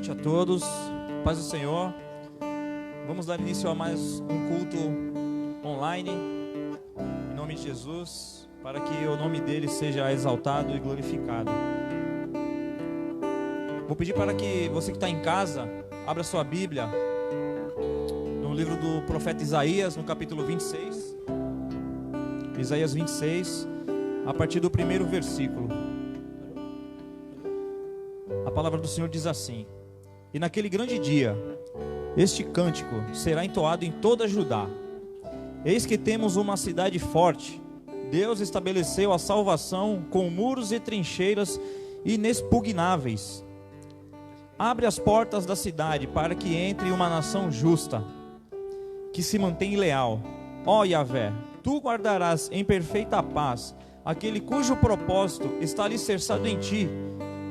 noite a todos, paz do Senhor. Vamos dar início a mais um culto online, em nome de Jesus, para que o nome dele seja exaltado e glorificado. Vou pedir para que você que está em casa, abra sua Bíblia, no livro do profeta Isaías, no capítulo 26, Isaías 26, a partir do primeiro versículo. A palavra do Senhor diz assim: E naquele grande dia, este cântico será entoado em toda Judá. Eis que temos uma cidade forte. Deus estabeleceu a salvação com muros e trincheiras inexpugnáveis. Abre as portas da cidade para que entre uma nação justa, que se mantém leal. Ó Yahvé, tu guardarás em perfeita paz aquele cujo propósito está alicerçado em ti,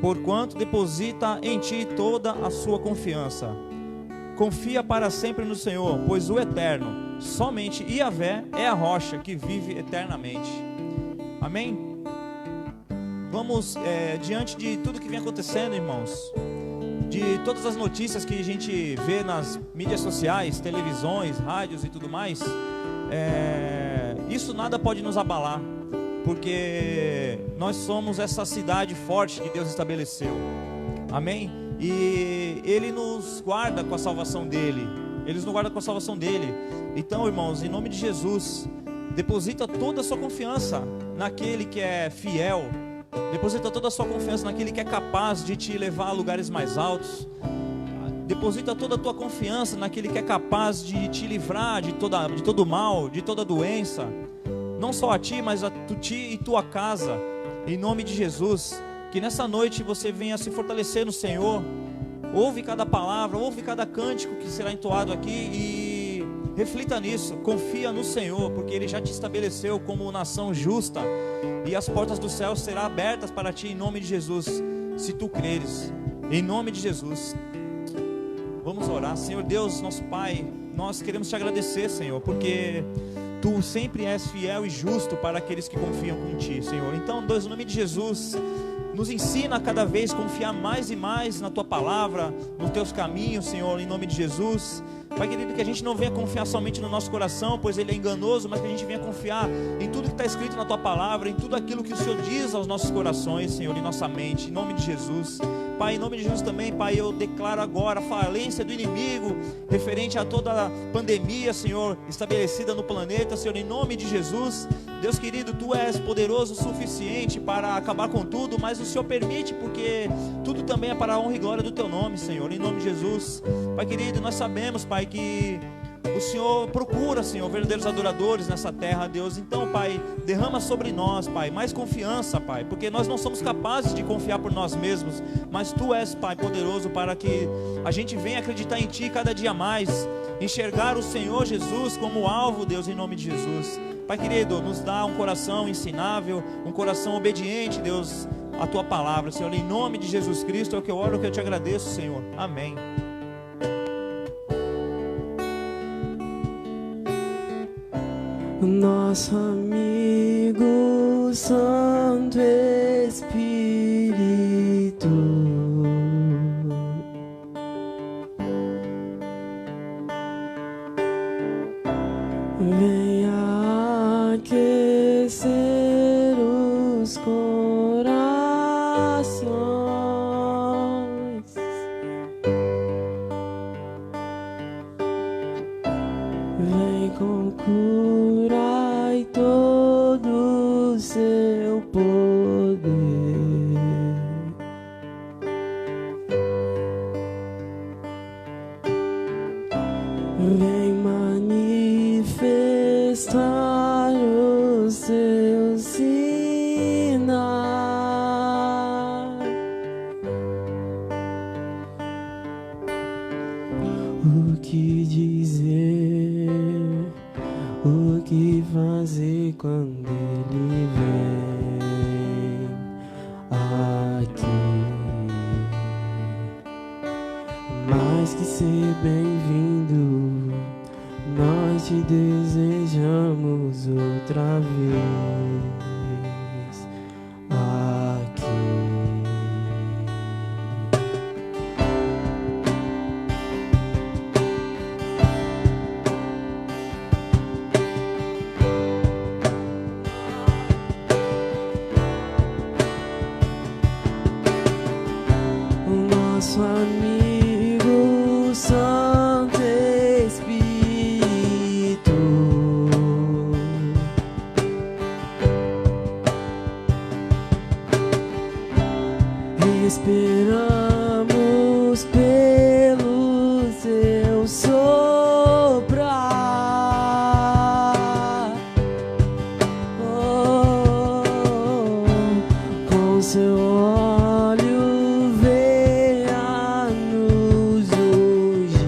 porquanto deposita em ti toda a sua confiança. Confia para sempre no Senhor, pois o Eterno, somente Yahvé, é a rocha que vive eternamente. Amém? Vamos, diante de tudo que vem acontecendo, irmãos, de todas as notícias que a gente vê nas mídias sociais, televisões, rádios e tudo mais, isso nada pode nos abalar, porque nós somos essa cidade forte que Deus estabeleceu. Amém? E Ele nos guarda com a salvação dEle. Ele nos guarda com a salvação dEle. Então, irmãos, em nome de Jesus, deposita toda a sua confiança naquele que é fiel. Deposita toda a sua confiança naquele que é capaz de te levar a lugares mais altos. Deposita toda a tua confiança naquele que é capaz de te livrar de todo mal, de toda doença. Não só a ti, mas a ti e tua casa. Em nome de Jesus, que nessa noite você venha se fortalecer no Senhor. Ouve cada palavra, ouve cada cântico que será entoado aqui e reflita nisso. Confia no Senhor, porque Ele já te estabeleceu como nação justa, e as portas do céu serão abertas para ti em nome de Jesus, se tu creres. Em nome de Jesus. Vamos orar. Senhor Deus, nosso Pai, nós queremos te agradecer, Senhor, porque Tu sempre és fiel e justo para aqueles que confiam em Ti, Senhor. Então, Deus, em nome de Jesus, nos ensina a cada vez confiar mais e mais na Tua palavra, nos Teus caminhos, Senhor, em nome de Jesus. Pai querido, que a gente não venha confiar somente no nosso coração, pois ele é enganoso, mas que a gente venha confiar em tudo que está escrito na Tua palavra, em tudo aquilo que o Senhor diz aos nossos corações, Senhor, em nossa mente, em nome de Jesus. Pai, em nome de Jesus também, Pai, eu declaro agora a falência do inimigo referente a toda a pandemia, Senhor, estabelecida no planeta, Senhor, em nome de Jesus. Deus querido, Tu és poderoso o suficiente para acabar com tudo, mas o Senhor permite, porque tudo também é para a honra e glória do Teu nome, Senhor, em nome de Jesus. Pai querido, nós sabemos, Pai, que o Senhor procura, Senhor, verdadeiros adoradores nessa terra, Deus. Então, Pai, derrama sobre nós, Pai, mais confiança, Pai, porque nós não somos capazes de confiar por nós mesmos, mas Tu és, Pai, poderoso para que a gente venha acreditar em Ti cada dia mais, enxergar o Senhor Jesus como alvo, Deus, em nome de Jesus. Pai querido, nos dá um coração ensinável, um coração obediente, Deus, à Tua palavra, Senhor, em nome de Jesus Cristo é o que eu oro, o que eu te agradeço, Senhor. Amém. Nosso amigo Santo Espírito, venha aquecer os corações, vem com cura e todo o seu poder. Vem manifestar os seus sinais. O que dizer, o que fazer quando Ele vem? nosso amigo Santo Espírito. Esperamos pelo seu soprar, com seu olho venha-nos hoje,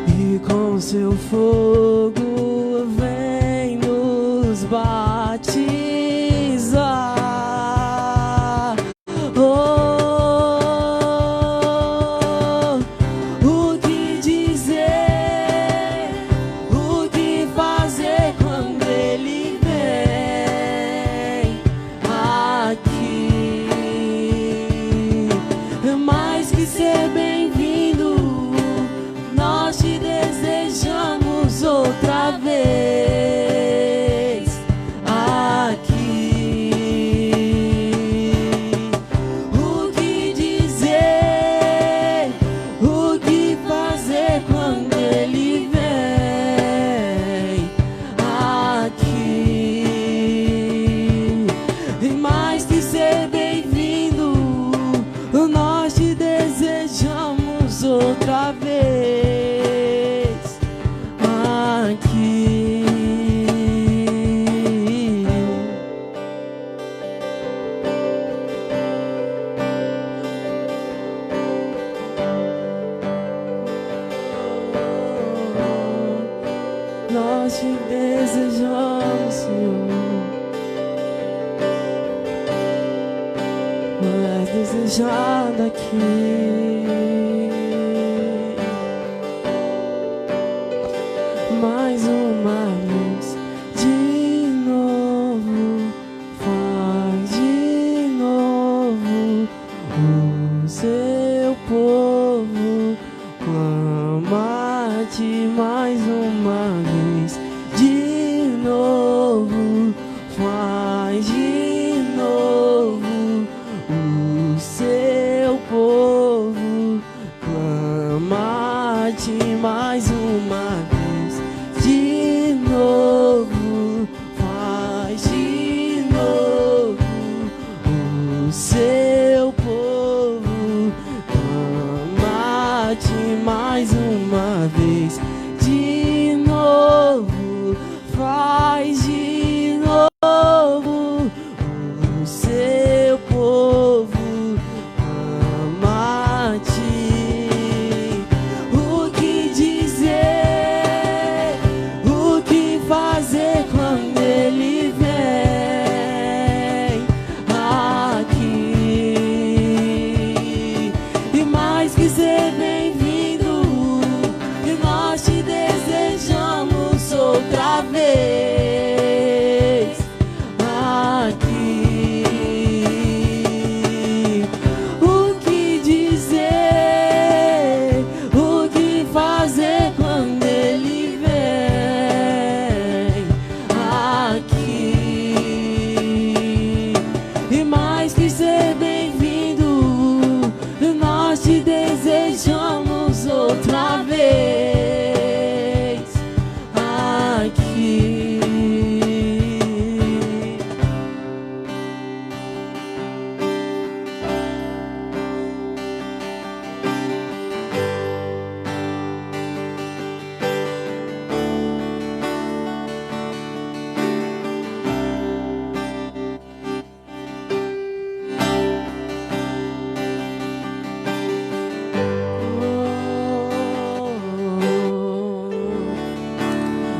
e com seu fogo vem nos batizar. O que dizer, o que fazer quando ele vem aqui? Mais que ser bem-vindo, nós te desejamos outra vez aqui. O que dizer, o que fazer quando ele vem aqui? E mais que ser bem-vindo, nós te desejamos outra vez aqui. Nós te desejamos, Senhor. Não és desejado aqui. Mais uma vez, de novo, faz de novo. O seu povo clama-te mais uma vez, de novo, faz de novo. O seu povo clama-te mais uma vez, de novo, faz de novo. O seu povo clama-te mais uma vez, de novo, faz de novo. O seu povo clama-te. O que dizer, o que fazer quando ele vem aqui? E mais que ser bem-vindo, e nós te desejamos outra vez aqui. O que dizer, o que fazer quando ele vem aqui? E mais que ser bem-vindo, nós te desejamos outra vez aqui.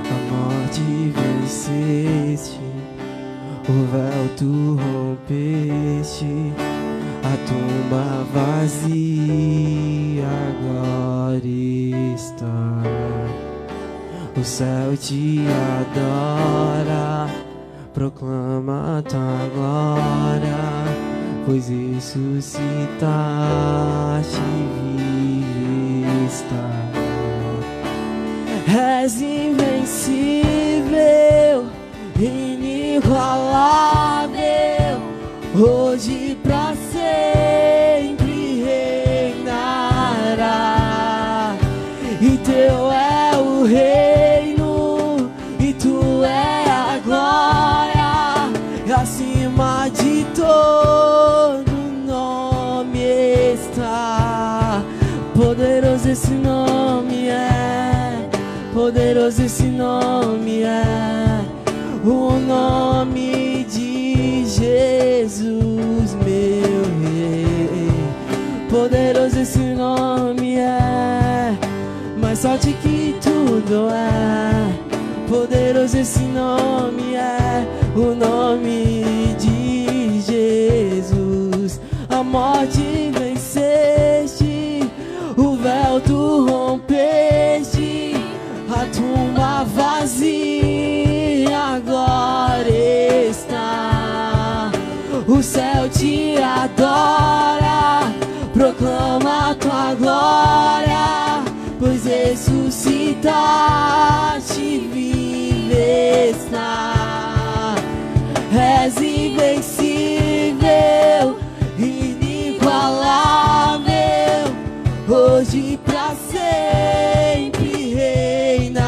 A morte venceste, o véu tu rompeste, a tumba vazia agora está. O céu te adora, proclama tua glória, pois ressuscitaste, vive está. És invencível, inimigo. inigualável, hoje pra sempre reinará. E teu é o reino, e tu é a glória, e acima de todo nome está. Poderoso esse nome é, poderoso esse nome é, o nome de Jesus, meu rei. Poderoso esse nome é, mais forte que tudo é. Poderoso esse nome é, o nome de Jesus. A morte venceste, o véu tu rompeste, a tumba vazia agora está. O céu te adora, proclama a tua glória, pois ressuscitaste, vive está. És invencível, inigualável, hoje pra sempre reinarás.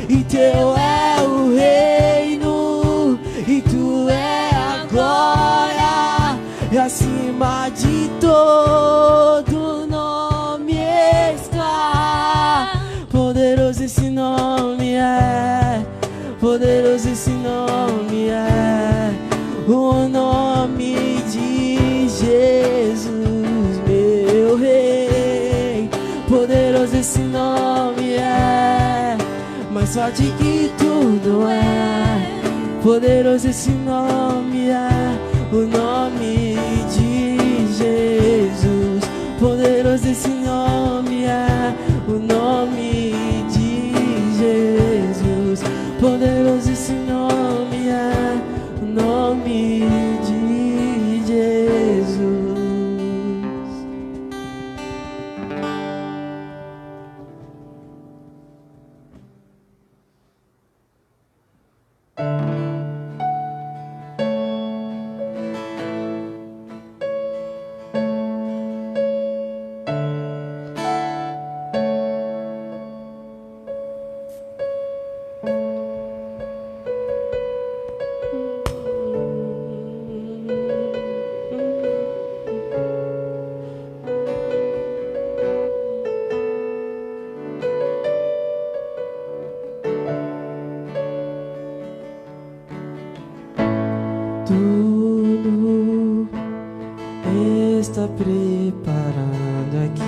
E teu é o reino, e tu é a glória, e acima de todo nome está. Poderoso esse nome é, poderoso esse nome é, o nome de Jesus, meu rei. Poderoso esse nome é, mais forte que tudo é. Poderoso esse nome é, o nome de Jesus. Poderoso esse nome é, o nome de Jesus. Poderoso esse nome é, o nome de Jesus. Tudo está preparado aqui,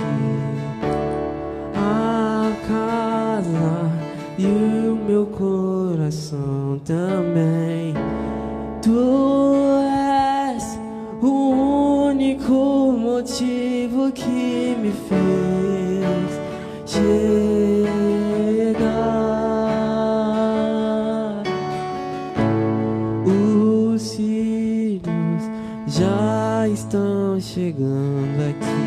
a casa e o meu coração também. Tu és o único motivo que me fez chegar. Os filhos já estão chegando aqui.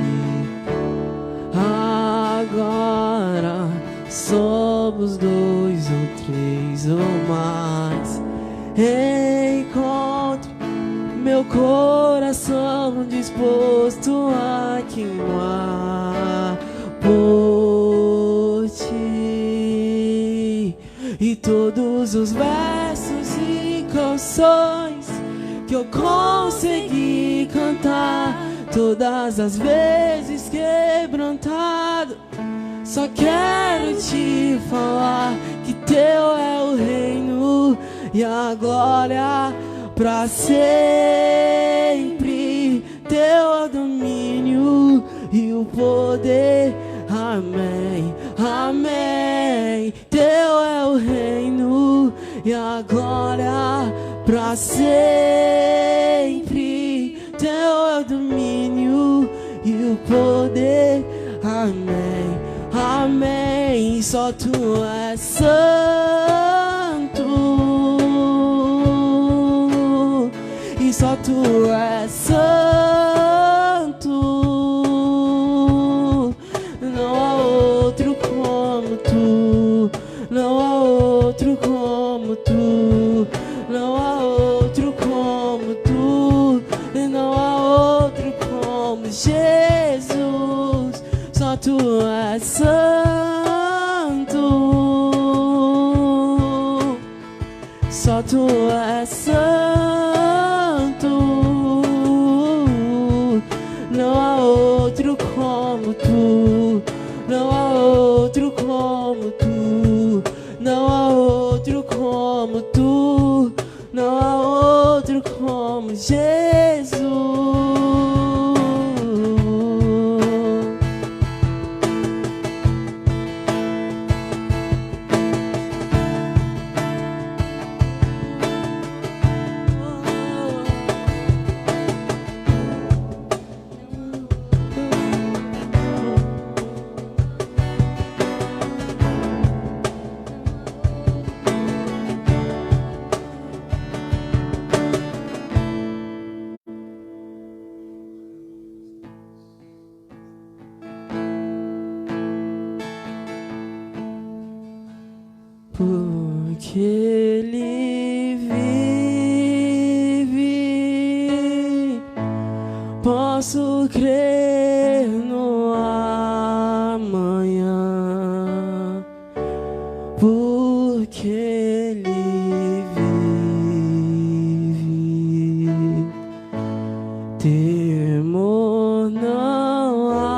Agora somos 2 ou 3 ou mais. Encontro meu coração disposto a queimar por ti. E todos os versos e canções que eu consegui cantar, todas as vezes quebrantado, só quero te falar que teu é o reino e a glória pra sempre. Teu é o domínio e o poder. Amém, amém. Teu é o reino e a glória pra sempre. Teu é o domínio e o poder. Amém, amém. Só tu és santo, e só tu és santo. Não há outro como tu, não há outro como tu. só tu és santo. Não há outro como tu. Não há outro como tu. Não há outro como tu. Não há outro como Jesus. Porque Ele vive, posso crer no amanhã. Porque Ele vive, temor não há.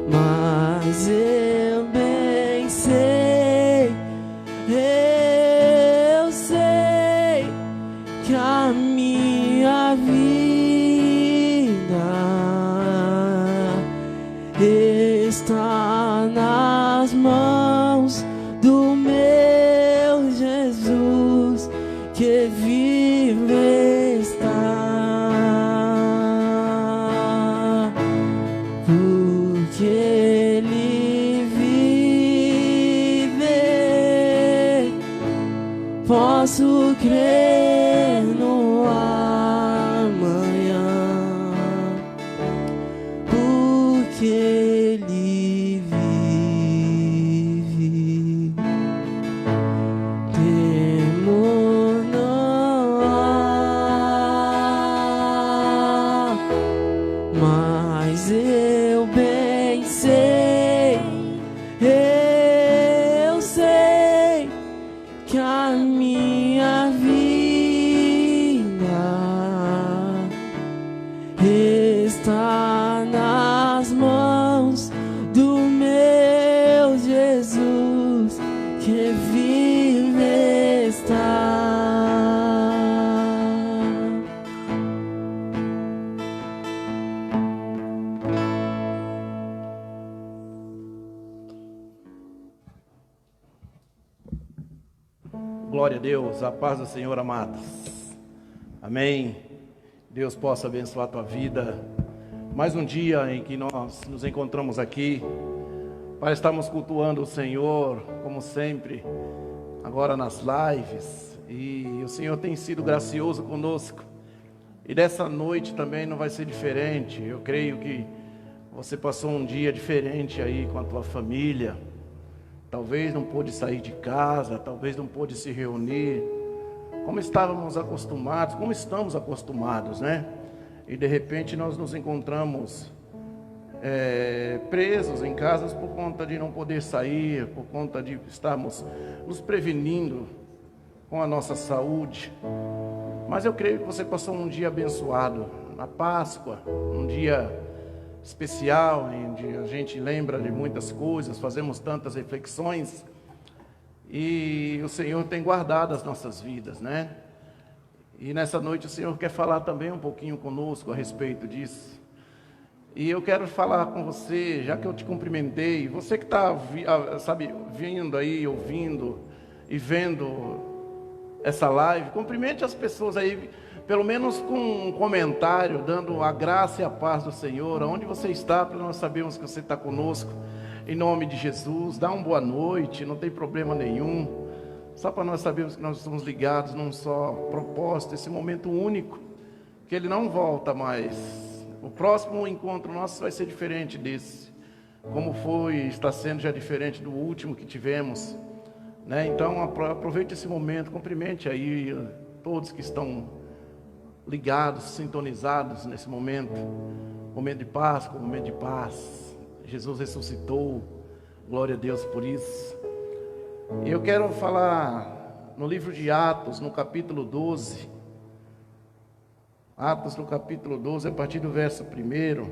Mas eu bem sei, eu sei que a minha vida está nas mãos do meu Jesus, que vive está. Porque Ele vive, posso crer no amanhã. Porque Ele vive, temor não há. Mas eu bem sei, eu sei que a minha vida está nas mãos do meu Jesus, que vive está. Glória a Deus, a paz do Senhor, amados. Amém. Deus possa abençoar a tua vida. Mais um dia em que nós nos encontramos aqui para estarmos cultuando o Senhor, como sempre, agora nas lives. E o Senhor tem sido gracioso conosco. E dessa noite também não vai ser diferente. Eu creio que você passou um dia diferente aí com a tua família. Talvez não pôde sair de casa, talvez não pôde se reunir, como estávamos acostumados, como estamos acostumados, né? E de repente nós nos encontramos presos em casas por conta de não poder sair, por conta de estarmos nos prevenindo com a nossa saúde. Mas eu creio que você passou um dia abençoado, na Páscoa, um dia especial, onde a gente lembra de muitas coisas, fazemos tantas reflexões, e o Senhor tem guardado as nossas vidas, né? E nessa noite o Senhor quer falar também um pouquinho conosco a respeito disso. E eu quero falar com você, já que eu te cumprimentei, você que está, vindo aí, ouvindo e vendo essa live, cumprimente as pessoas aí, pelo menos com um comentário, dando a graça e a paz do Senhor, aonde você está, para nós sabermos que você está conosco, em nome de Jesus. Dá uma boa noite, não tem problema nenhum, só para nós sabermos que nós estamos ligados num só propósito, esse momento único, que ele não volta mais. O próximo encontro nosso vai ser diferente desse, como está sendo já diferente do último que tivemos, né? Então aproveite esse momento, cumprimente aí todos que estão ligados, sintonizados nesse momento de Páscoa, momento de paz. Jesus ressuscitou, glória a Deus por isso. E eu quero falar no livro de Atos, no capítulo 12. Atos, no capítulo 12, a partir do verso 1.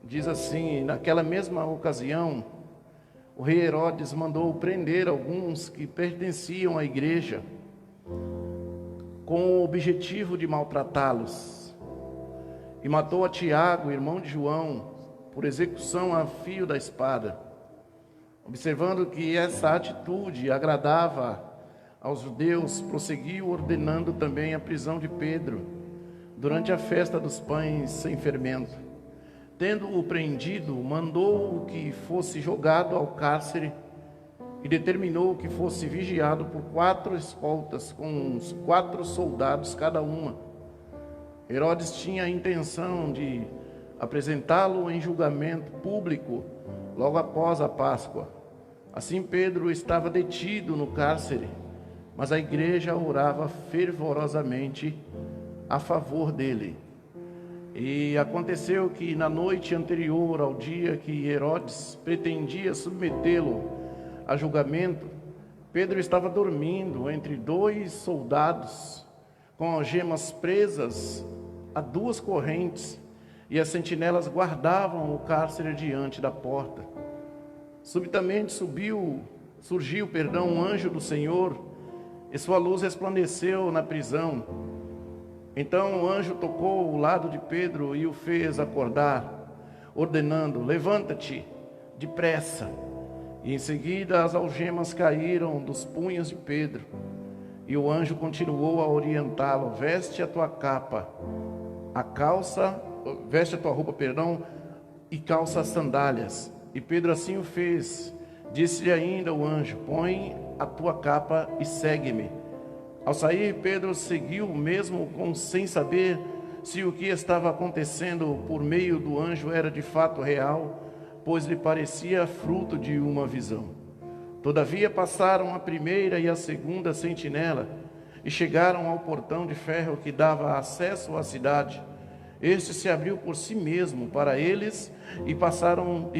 Diz assim: naquela mesma ocasião, o rei Herodes mandou prender alguns que pertenciam à igreja, com o objetivo de maltratá-los. E matou a Tiago, irmão de João, por execução a fio da espada. Observando que essa atitude agradava aos judeus, prosseguiu ordenando também a prisão de Pedro, durante a festa dos pães sem fermento. Tendo-o prendido, mandou que fosse jogado ao cárcere e determinou que fosse vigiado por 4 escoltas, com uns 4 soldados cada uma. Herodes tinha a intenção de apresentá-lo em julgamento público logo após a Páscoa. Assim Pedro estava detido no cárcere, mas a igreja orava fervorosamente a favor dele. E aconteceu que na noite anterior ao dia que Herodes pretendia submetê-lo a julgamento, Pedro estava dormindo entre 2 soldados, com algemas presas a 2 correntes, e as sentinelas guardavam o cárcere diante da porta. Subitamente surgiu um anjo do Senhor, e sua luz resplandeceu na prisão. Então o anjo tocou o lado de Pedro e o fez acordar, ordenando: levanta-te depressa. E em seguida as algemas caíram dos punhos de Pedro. E o anjo continuou a orientá-lo: veste a tua roupa, e calça as sandálias. E Pedro assim o fez. Disse-lhe ainda o anjo: põe a tua capa e segue-me. Ao sair, Pedro seguiu, mesmo sem saber se o que estava acontecendo por meio do anjo era de fato real, pois lhe parecia fruto de uma visão. Todavia passaram a primeira e a segunda sentinela e chegaram ao portão de ferro que dava acesso à cidade. Este se abriu por si mesmo para eles e passaram.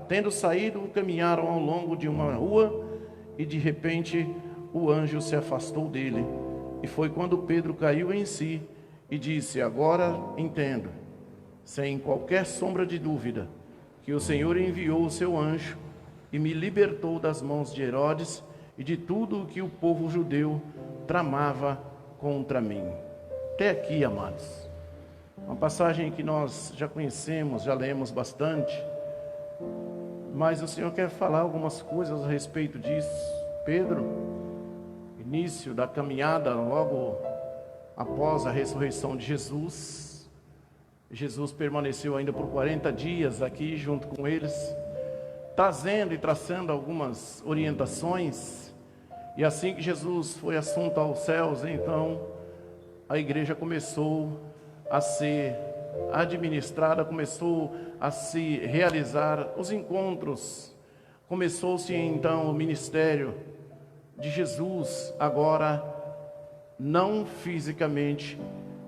Tendo saído, caminharam ao longo de uma rua e de repente o anjo se afastou dele. E foi quando Pedro caiu em si e disse: agora entendo, sem qualquer sombra de dúvida, que o Senhor enviou o seu anjo e me libertou das mãos de Herodes e de tudo o que o povo judeu tramava contra mim. Até aqui, amados, uma passagem que nós já conhecemos, já lemos bastante, mas o Senhor quer falar algumas coisas a respeito disso. Pedro, início da caminhada logo após a ressurreição de Jesus, Jesus permaneceu ainda por 40 dias aqui junto com eles, trazendo e traçando algumas orientações. E assim que Jesus foi assunto aos céus, então a igreja começou a ser administrada, começou a se realizar os encontros, começou-se então o ministério de Jesus, agora não fisicamente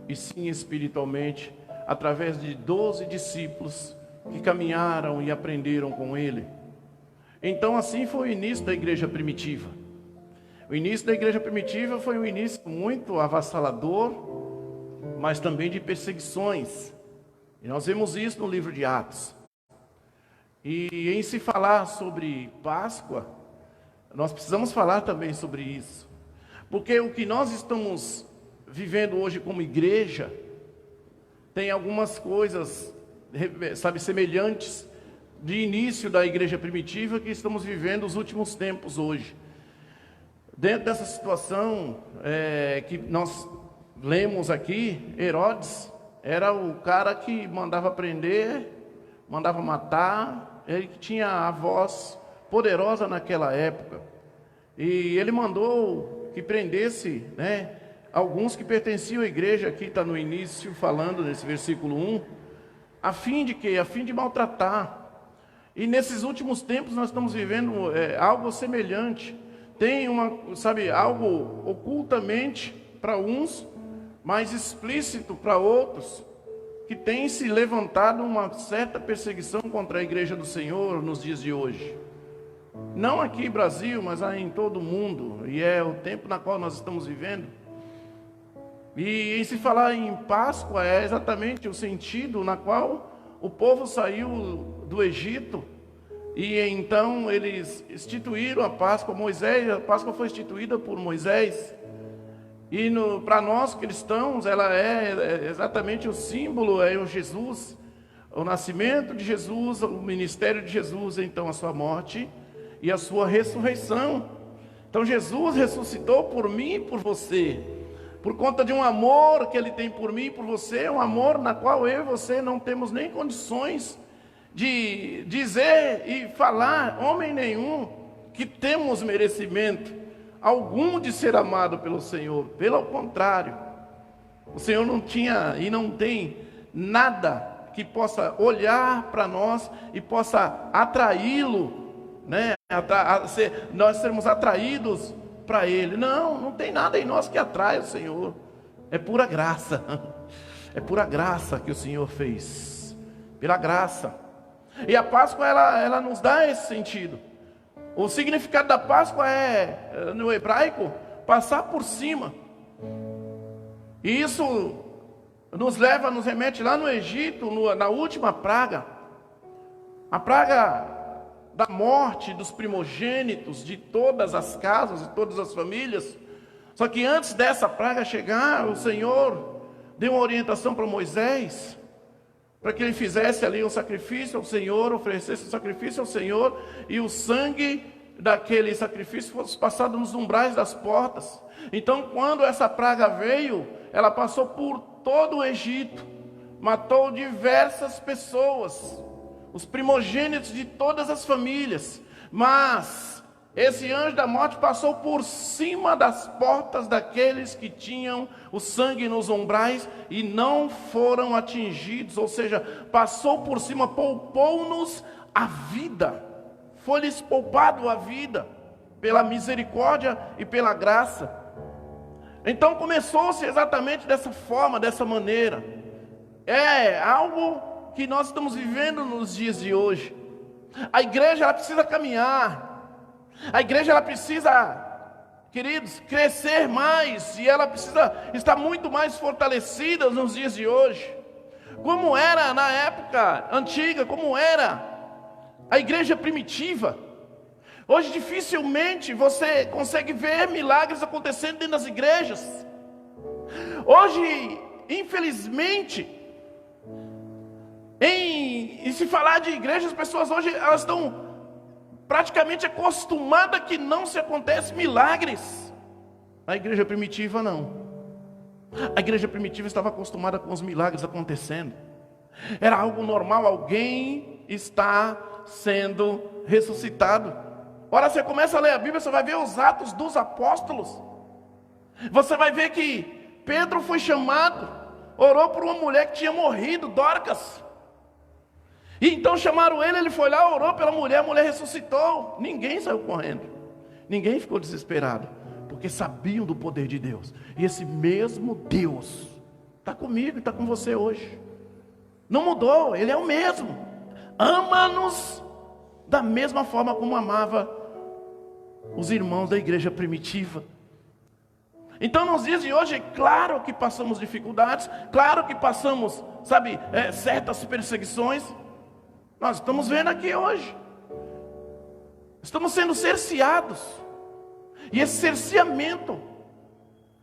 e sim espiritualmente, através de 12 discípulos que caminharam e aprenderam com ele. Então assim foi o início da igreja primitiva. O início da igreja primitiva foi um início muito avassalador, mas também de perseguições. E nós vemos isso no livro de Atos. E em se falar sobre Páscoa, nós precisamos falar também sobre isso. Porque o que nós estamos vivendo hoje como igreja, tem algumas coisas, semelhantes de início da igreja primitiva que estamos vivendo os últimos tempos hoje. Dentro dessa situação que nós lemos aqui, Herodes era o cara que mandava prender, mandava matar, ele que tinha a voz poderosa naquela época. E ele mandou que prendesse, alguns que pertenciam à igreja, aqui está no início falando nesse versículo 1, a fim de quê? A fim de maltratar. E nesses últimos tempos nós estamos vivendo algo semelhante. Tem algo ocultamente para uns, mas explícito para outros, que tem se levantado uma certa perseguição contra a igreja do Senhor nos dias de hoje. não aqui no Brasil, mas em todo o mundo, e é o tempo na qual nós estamos vivendo. E se falar em Páscoa é exatamente o sentido na qual o povo saiu do Egito, e então eles instituíram a Páscoa. A Páscoa foi instituída por Moisés, e para nós cristãos ela é exatamente o símbolo, é o Jesus, o nascimento de Jesus, o ministério de Jesus, então a sua morte e a sua ressurreição. Então Jesus ressuscitou por mim e por você, por conta de um amor que Ele tem por mim e por você, um amor na qual eu e você não temos nem condições de dizer e falar, homem nenhum, que temos merecimento algum de ser amado pelo Senhor. Pelo contrário, o Senhor não tinha e não tem nada que possa olhar para nós e possa atraí-lo, né? Nós sermos atraídos para Ele. Não tem nada em nós que atrai o Senhor. É pura graça. É pura graça que o Senhor fez. Pela graça. E a Páscoa ela nos dá esse sentido. O significado da Páscoa é, no hebraico, passar por cima. E isso nos remete lá no Egito, na última praga, a praga da morte dos primogênitos de todas as casas e todas as famílias. Só que antes dessa praga chegar, o Senhor deu uma orientação para Moisés, para que ele fizesse ali um sacrifício ao Senhor, oferecesse um sacrifício ao Senhor, e o sangue daquele sacrifício fosse passado nos umbrais das portas. Então, quando essa praga veio, ela passou por todo o Egito, matou diversas pessoas, os primogênitos de todas as famílias. Mas esse anjo da morte passou por cima das portas daqueles que tinham o sangue nos umbrais e não foram atingidos, ou seja, passou por cima, poupou-nos a vida, foi-lhes poupado a vida, pela misericórdia e pela graça. Então começou-se exatamente dessa forma, dessa maneira. É algo que nós estamos vivendo nos dias de hoje. A igreja ela precisa caminhar. A igreja ela precisa, queridos, crescer mais, e ela precisa estar muito mais fortalecida nos dias de hoje. Como era na época antiga, como era a igreja primitiva. Hoje dificilmente você consegue ver milagres acontecendo dentro das igrejas. Hoje, infelizmente, em se falar de igreja, as pessoas hoje elas estão praticamente acostumadas que não se acontece milagres. A igreja primitiva não. A igreja primitiva estava acostumada com os milagres acontecendo. Era algo normal, alguém está sendo ressuscitado. Ora, você começa a ler a Bíblia, você vai ver os Atos dos Apóstolos. Você vai ver que Pedro foi chamado, orou por uma mulher que tinha morrido, Dorcas. E então chamaram ele, ele foi lá, orou pela mulher, a mulher ressuscitou. Ninguém saiu correndo, ninguém ficou desesperado, porque sabiam do poder de Deus. E esse mesmo Deus está comigo e está com você hoje. Não mudou, Ele é o mesmo. Ama-nos da mesma forma como amava os irmãos da igreja primitiva. Então nos dias de hoje, é claro que passamos dificuldades, claro que passamos, certas perseguições. Nós estamos vendo aqui hoje, estamos sendo cerceados, e esse cerceamento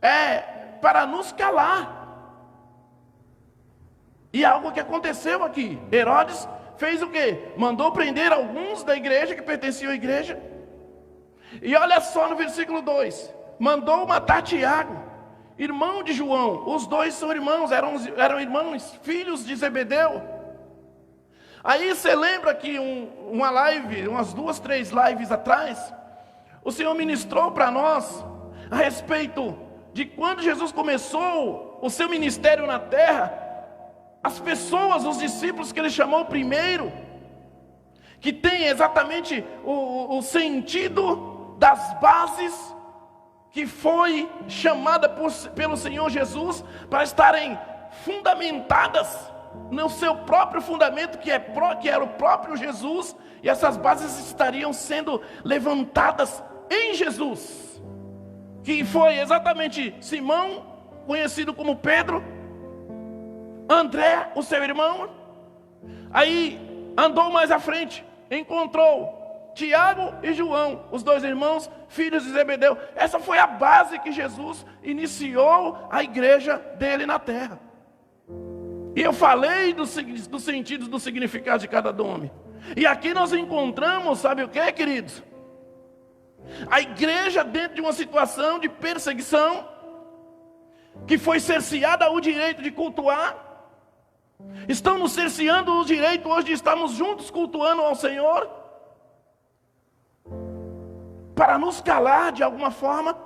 é para nos calar. E algo que aconteceu aqui, Herodes fez o quê? Mandou prender alguns da igreja que pertenciam à igreja. E olha só no versículo 2: mandou matar Tiago, irmão de João. Os dois são irmãos, eram irmãos, filhos de Zebedeu. Aí você lembra que uma live, umas 2, 3 lives atrás, o Senhor ministrou para nós a respeito de quando Jesus começou o seu ministério na terra, as pessoas, os discípulos que Ele chamou primeiro, que tem exatamente o sentido das bases que foi chamada pelo Senhor Jesus para estarem fundamentadas no seu próprio fundamento, que era o próprio Jesus, e essas bases estariam sendo levantadas em Jesus, que foi exatamente Simão, conhecido como Pedro, André, o seu irmão. Aí andou mais à frente, encontrou Tiago e João, os dois irmãos, filhos de Zebedeu. Essa foi a base que Jesus iniciou a igreja dele na terra. E eu falei dos sentidos, do significado de cada nome. E aqui nós encontramos, sabe o que, queridos? A igreja dentro de uma situação de perseguição, que foi cerceada o direito de cultuar. Estão nos cerceando o direito hoje de estarmos juntos cultuando ao Senhor, para nos calar de alguma forma.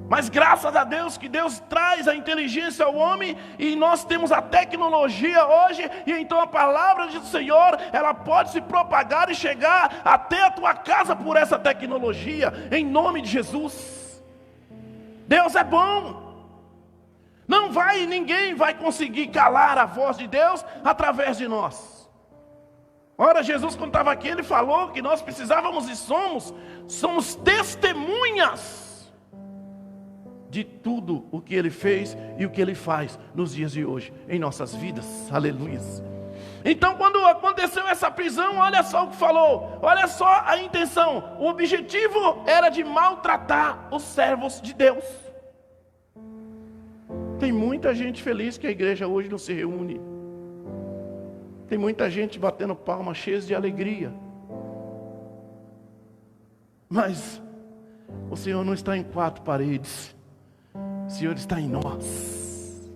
Mas graças a Deus que Deus traz a inteligência ao homem, e nós temos a tecnologia hoje, e então a palavra do Senhor, ela pode se propagar e chegar até a tua casa por essa tecnologia, em nome de Jesus. Deus é bom. Ninguém vai conseguir calar a voz de Deus através de nós. Ora, Jesus, quando estava aqui, ele falou que nós precisávamos e somos testemunhas de tudo o que ele fez e o que ele faz nos dias de hoje, em nossas vidas. Aleluia. Então, quando aconteceu essa prisão, olha só o que falou, olha só a intenção. O objetivo era de maltratar os servos de Deus. Tem muita gente feliz que a igreja hoje não se reúne. Tem muita gente batendo palmas, cheias de alegria. Mas o Senhor não está em quatro paredes. O Senhor está em nós.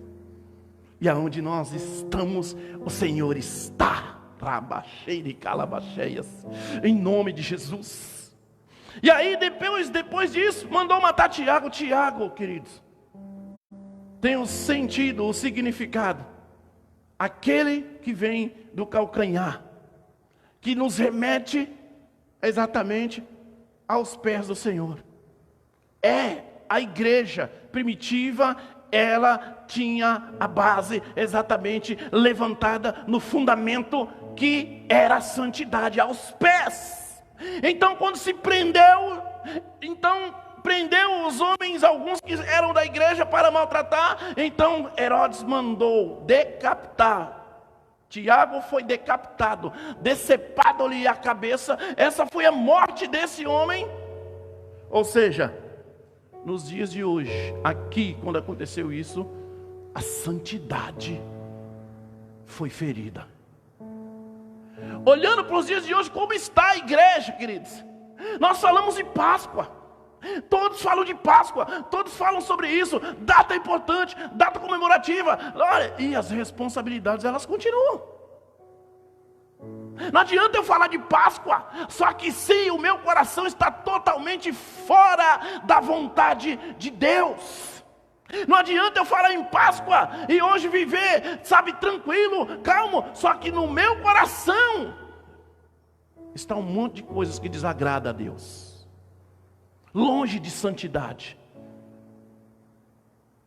E aonde nós estamos, o Senhor está. Rabacheira e calabacheias. Em nome de Jesus. E aí depois disso, mandou matar Tiago. Tiago, queridos, tem o sentido, o significado. Aquele que vem do calcanhar, que nos remete exatamente aos pés do Senhor. A igreja primitiva, ela tinha a base exatamente levantada no fundamento que era a santidade, aos pés. Então quando se prendeu, prendeu os homens, alguns que eram da igreja, para maltratar. Então Herodes mandou decapitar. Tiago foi decapitado, decepado-lhe a cabeça. Essa foi a morte desse homem. Ou seja, nos dias de hoje, aqui, quando aconteceu isso, a santidade foi ferida. Olhando para os dias de hoje, como está a igreja, queridos? Nós falamos de Páscoa. Todos falam de Páscoa, todos falam sobre isso, data importante, data comemorativa. Olha, e as responsabilidades, elas continuam. Não adianta eu falar de Páscoa, só que se o meu coração está totalmente fora da vontade de Deus. Não adianta eu falar em Páscoa e hoje viver, sabe, tranquilo, calmo, só que no meu coração está um monte de coisas que desagrada a Deus. Longe de santidade.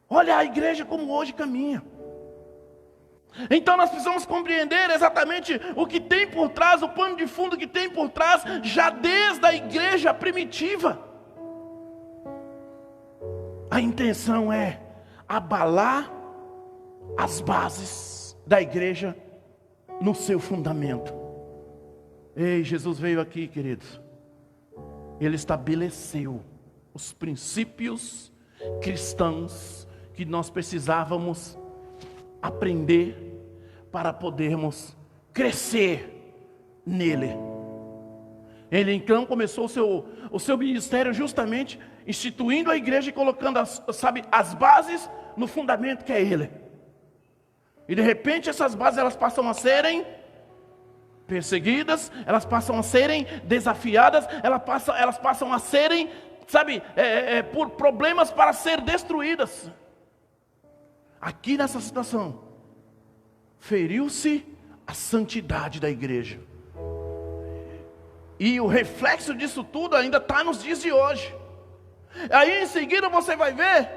Olha a igreja como hoje caminha. Então nós precisamos compreender exatamente o que tem por trás, o pano de fundo que tem por trás, já desde a igreja primitiva. A intenção é abalar as bases da igreja no seu fundamento. Ei, Jesus veio aqui, queridos. Ele estabeleceu os princípios cristãos que nós precisávamos aprender para podermos crescer nele. Ele então começou o seu ministério justamente instituindo a igreja e colocando as bases no fundamento que é ele. E de repente essas bases, elas passam a serem perseguidas, elas passam a serem desafiadas, elas passam a serem, por problemas para ser destruídas. Aqui nessa situação, feriu-se a santidade da igreja. E o reflexo disso tudo ainda está nos dias de hoje. Aí em seguida você vai ver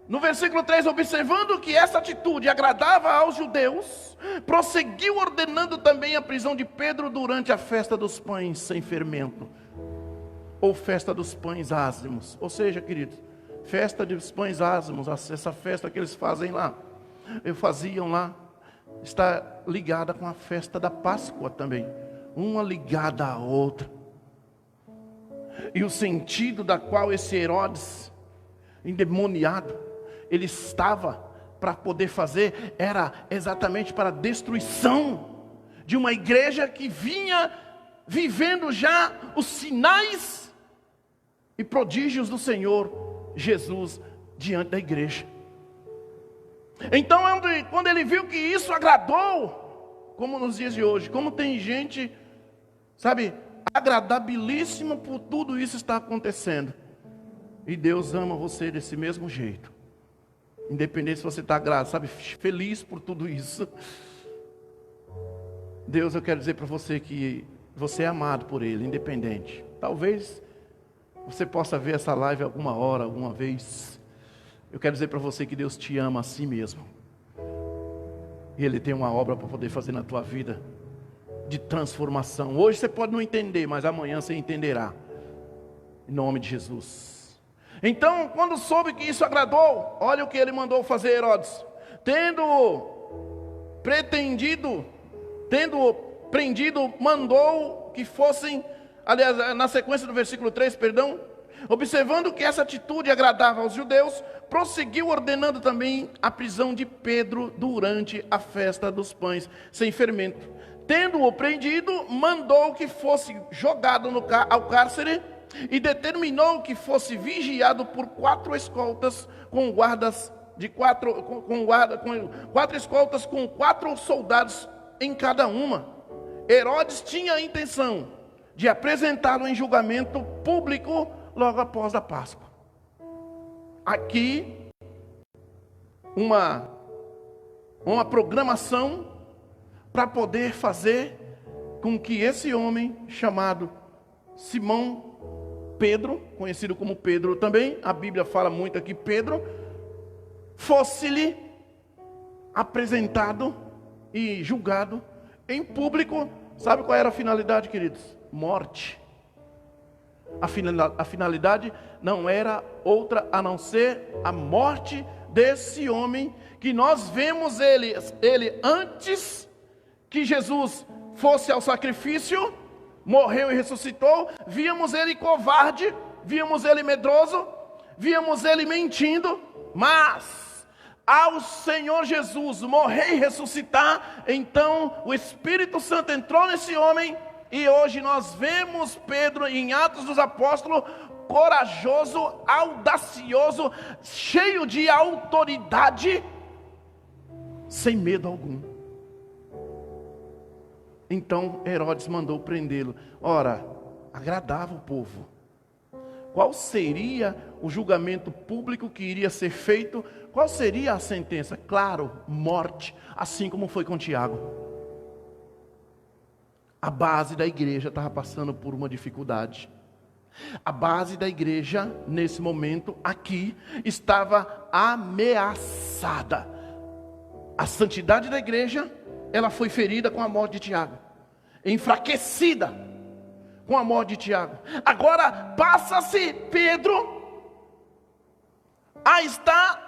No versículo 3, observando que essa atitude agradava aos judeus, prosseguiu ordenando também a prisão de Pedro durante a festa dos pães sem fermento, ou festa dos pães ázimos. Ou seja, queridos, festa dos pães ázimos, essa festa que eles faziam lá, está ligada com a festa da Páscoa também, uma ligada à outra. E o sentido da qual esse Herodes, endemoniado, ele estava para poder fazer, era exatamente para a destruição de uma igreja que vinha vivendo já os sinais e prodígios do Senhor Jesus diante da igreja. Então, quando ele viu que isso agradou, como nos dias de hoje, como tem gente, sabe, agradabilíssima por tudo isso está acontecendo, e Deus ama você desse mesmo jeito. Independente se você está feliz por tudo isso. Deus, eu quero dizer para você que você é amado por Ele, independente. Talvez você possa ver essa live alguma hora, alguma vez. Eu quero dizer para você que Deus te ama assim mesmo. E Ele tem uma obra para poder fazer na tua vida, de transformação. Hoje você pode não entender, mas amanhã você entenderá. Em nome de Jesus. Então, quando soube que isso agradou, olha o que ele mandou fazer, Herodes. Tendo prendido, mandou que fossem, aliás, na sequência do versículo 3, observando que essa atitude agradava aos judeus, prosseguiu ordenando também a prisão de Pedro durante a festa dos pães sem fermento. Tendo-o prendido, mandou que fosse jogado ao cárcere, e determinou que fosse vigiado por 4 escoltas com guardas de 4 escoltas com 4 soldados em cada uma. Herodes tinha a intenção de apresentá-lo em julgamento público logo após a Páscoa. Aqui uma programação para poder fazer com que esse homem chamado Simão Pedro, conhecido como Pedro também, a Bíblia fala muito aqui Pedro, fosse-lhe apresentado e julgado em público. Sabe qual era a finalidade, queridos? Morte. A finalidade não era outra a não ser a morte desse homem, que nós vemos ele antes que Jesus fosse ao sacrifício, morreu e ressuscitou, víamos ele covarde, víamos ele medroso, víamos ele mentindo, mas ao Senhor Jesus morrer e ressuscitar, então o Espírito Santo entrou nesse homem, e hoje nós vemos Pedro em Atos dos Apóstolos, corajoso, audacioso, cheio de autoridade, sem medo algum. Então Herodes mandou prendê-lo. Ora, agradava o povo. Qual seria o julgamento público que iria ser feito? Qual seria a sentença? Claro, morte, assim como foi com Tiago. A base da igreja estava passando por uma dificuldade. A base da igreja, nesse momento, aqui, estava ameaçada. A santidade da igreja, ela foi ferida com a morte de Tiago, enfraquecida com a morte de Tiago. Agora passa-se Pedro a estar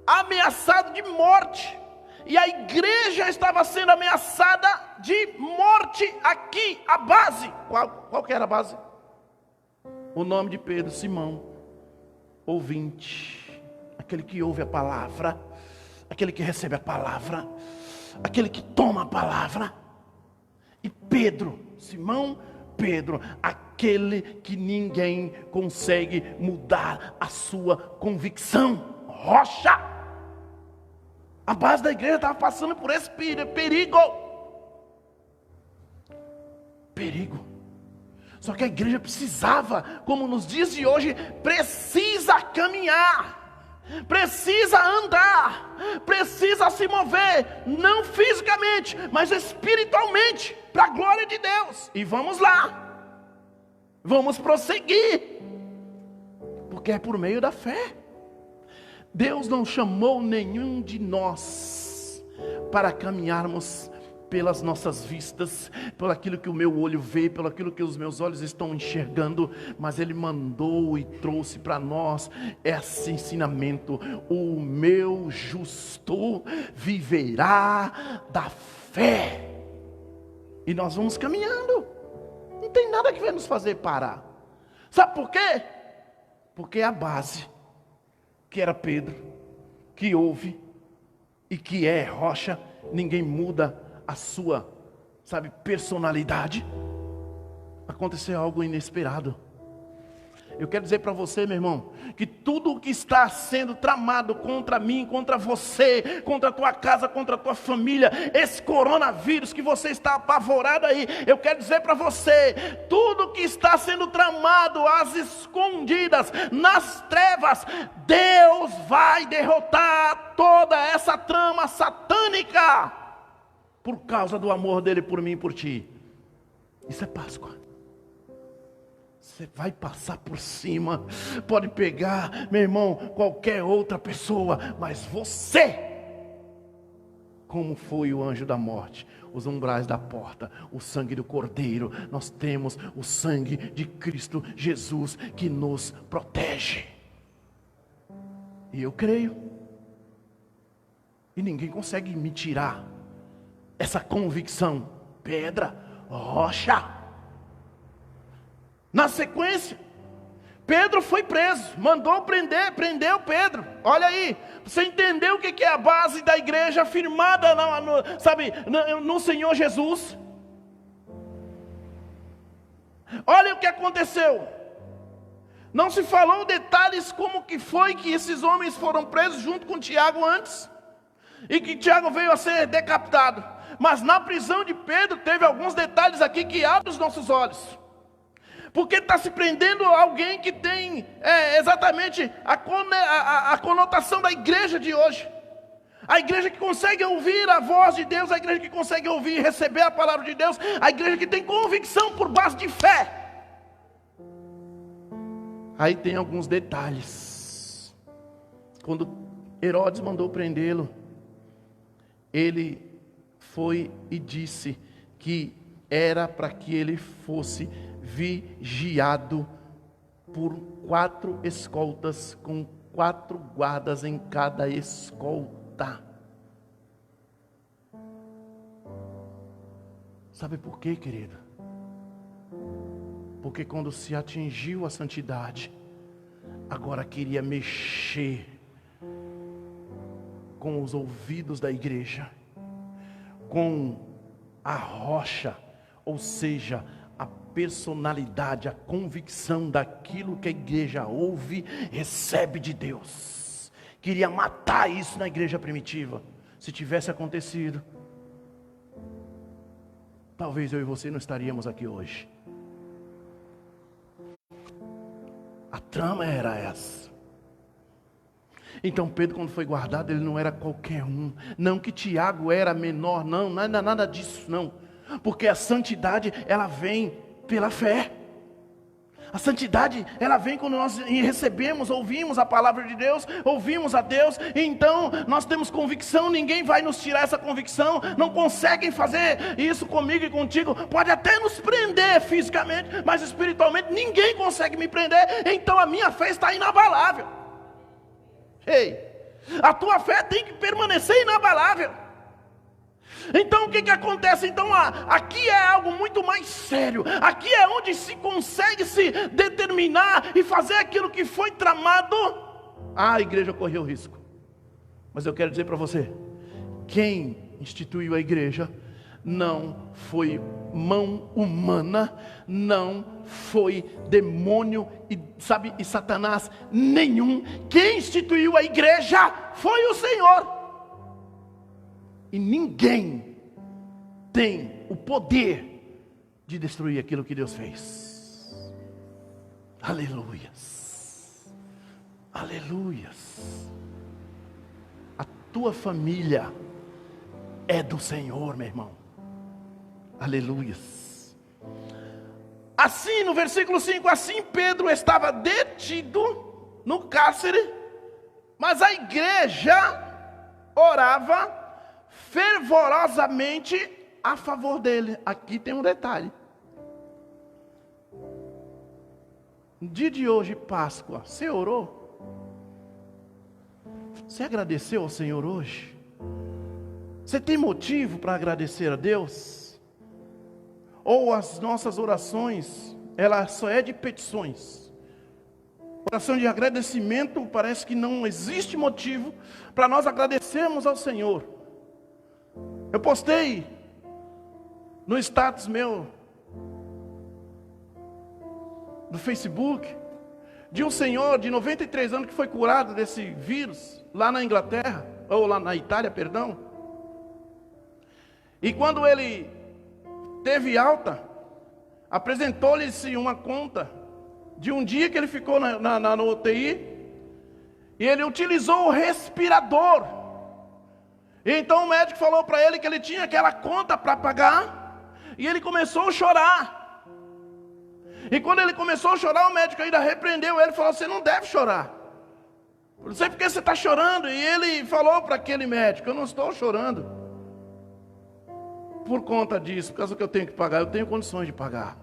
ameaçado de morte, e a igreja estava sendo ameaçada de morte aqui. A base, qual que era a base? O nome de Pedro, Simão, ouvinte, aquele que ouve a palavra, aquele que recebe a palavra, aquele que toma a palavra. E Pedro, Simão Pedro, aquele que ninguém consegue mudar a sua convicção, rocha. A base da igreja estava passando por esse perigo. Só que a igreja precisava, como nos dias de hoje, precisa caminhar, precisa andar, precisa se mover, não fisicamente, mas espiritualmente, para a glória de Deus. E vamos lá, vamos prosseguir, porque é por meio da fé. Deus não chamou nenhum de nós para caminharmos pelas nossas vistas, pelo aquilo que o meu olho vê, pelo aquilo que os meus olhos estão enxergando, mas Ele mandou e trouxe para nós esse ensinamento: o meu justo viverá da fé. E nós vamos caminhando, não tem nada que vai nos fazer parar. Sabe por quê? Porque é a base, que era Pedro, que ouve e que é rocha. Ninguém muda a sua, personalidade. Aconteceu algo inesperado. Eu quero dizer para você, meu irmão, que tudo o que está sendo tramado contra mim, contra você, contra a tua casa, contra a tua família, esse coronavírus que você está apavorado aí, eu quero dizer para você, tudo que está sendo tramado às escondidas, nas trevas, Deus vai derrotar toda essa trama satânica, por causa do amor dele por mim e por ti. Isso é Páscoa. Você vai passar por cima, pode pegar, meu irmão, qualquer outra pessoa, mas você, como foi o anjo da morte, os umbrais da porta, o sangue do Cordeiro, nós temos o sangue de Cristo Jesus que nos protege. E eu creio, e ninguém consegue me tirar essa convicção. Pedra, rocha. Na sequência, Pedro foi preso, mandou prender, prendeu Pedro. Olha aí, você entendeu o que é a base da igreja firmada no Senhor Jesus? Olha o que aconteceu. Não se falou detalhes como que foi que esses homens foram presos junto com Tiago antes, e que Tiago veio a ser decapitado. Mas na prisão de Pedro teve alguns detalhes aqui que abrem os nossos olhos. Porque está se prendendo alguém que tem exatamente a conotação da igreja de hoje. A igreja que consegue ouvir a voz de Deus, a igreja que consegue ouvir e receber a palavra de Deus, a igreja que tem convicção por base de fé. Aí tem alguns detalhes. Quando Herodes mandou prendê-lo, ele foi e disse que era para que ele fosse vigiado por 4 escoltas, com 4 guardas em cada escolta. Sabe por quê, querido? Porque quando se atingiu a santidade, agora queria mexer com os ouvidos da igreja, com a rocha, ou seja, a personalidade, a convicção daquilo que a igreja ouve, recebe de Deus. Queria matar isso na igreja primitiva. Se tivesse acontecido, talvez eu e você não estaríamos aqui hoje. A trama era essa. Então Pedro, quando foi guardado, ele não era qualquer um. Não que Tiago era menor, não, nada disso, não. Porque a santidade, ela vem pela fé. A santidade, ela vem quando nós recebemos, ouvimos a palavra de Deus, ouvimos a Deus, e então nós temos convicção, ninguém vai nos tirar essa convicção, não conseguem fazer isso comigo e contigo, pode até nos prender fisicamente, mas espiritualmente ninguém consegue me prender, então a minha fé está inabalável. Ei, a tua fé tem que permanecer inabalável. Então o que acontece? Então aqui é algo muito mais sério. Aqui é onde se consegue se determinar e fazer aquilo que foi tramado. A igreja correu risco. Mas eu quero dizer para você, quem instituiu a igreja não foi mão humana, não foi demônio e Satanás nenhum. Quem instituiu a igreja foi o Senhor. E ninguém tem o poder de destruir aquilo que Deus fez. Aleluias. Aleluias. A tua família é do Senhor, meu irmão. Aleluias. Assim, no versículo 5, assim Pedro estava detido no cárcere Mas a igreja orava fervorosamente a favor dele. Aqui tem um detalhe. No dia de hoje, Páscoa, você orou? Você agradeceu ao Senhor hoje? Você tem motivo para agradecer a Deus? Ou as nossas orações, ela só é de petições? Oração de agradecimento, parece que não existe motivo para nós agradecermos ao Senhor. Eu postei no status meu do Facebook de um senhor de 93 anos que foi curado desse vírus lá na Inglaterra, ou lá na Itália, perdão. E quando ele teve alta, apresentou-lhe-se uma conta de um dia que ele ficou na UTI, e ele utilizou o respirador. E então o médico falou para ele que ele tinha aquela conta para pagar, e ele começou a chorar. E quando ele começou a chorar, o médico ainda repreendeu ele, falou: você não deve chorar. Eu não sei porque você está chorando. E ele falou para aquele médico: eu não estou chorando por conta disso, por causa que eu tenho que pagar, eu tenho condições de pagar.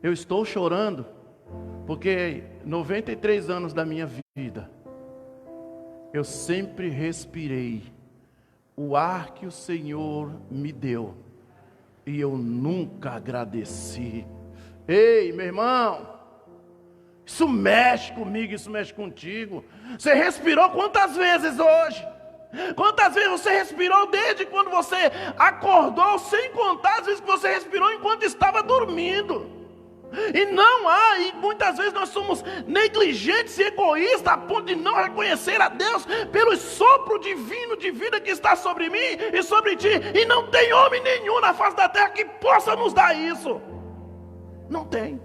Eu estou chorando porque 93 anos da minha vida, eu sempre respirei o ar que o Senhor me deu, e eu nunca agradeci. Ei, meu irmão, isso mexe comigo, isso mexe contigo. Você respirou quantas vezes hoje? Quantas vezes você respirou desde quando você acordou, sem contar as vezes que você respirou enquanto estava dormindo? E não há, e muitas vezes nós somos negligentes e egoístas a ponto de não reconhecer a Deus pelo sopro divino de vida que está sobre mim e sobre ti. E não tem homem nenhum na face da terra que possa nos dar isso. Não tem.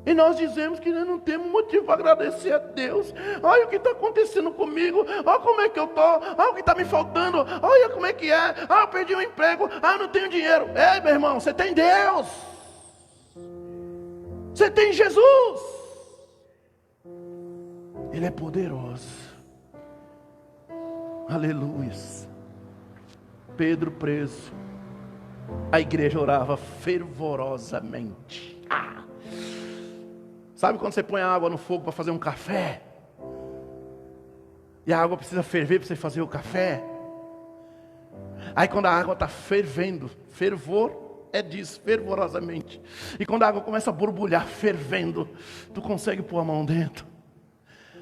E nós dizemos que nós não temos motivo para agradecer a Deus. Olha o que está acontecendo comigo. Olha como é que eu estou. Olha o que está me faltando. Olha como é que é. Ah, eu perdi um emprego. Ah, eu não tenho dinheiro. Ei, meu irmão, você tem Deus. Você tem Jesus. Ele é poderoso. Aleluia. Pedro preso. A igreja orava fervorosamente. Sabe quando você põe a água no fogo para fazer um café? E a água precisa ferver para você fazer o café? Aí quando a água está fervendo, fervor é disso, fervorosamente. E quando a água começa a borbulhar, fervendo, tu consegue pôr a mão dentro?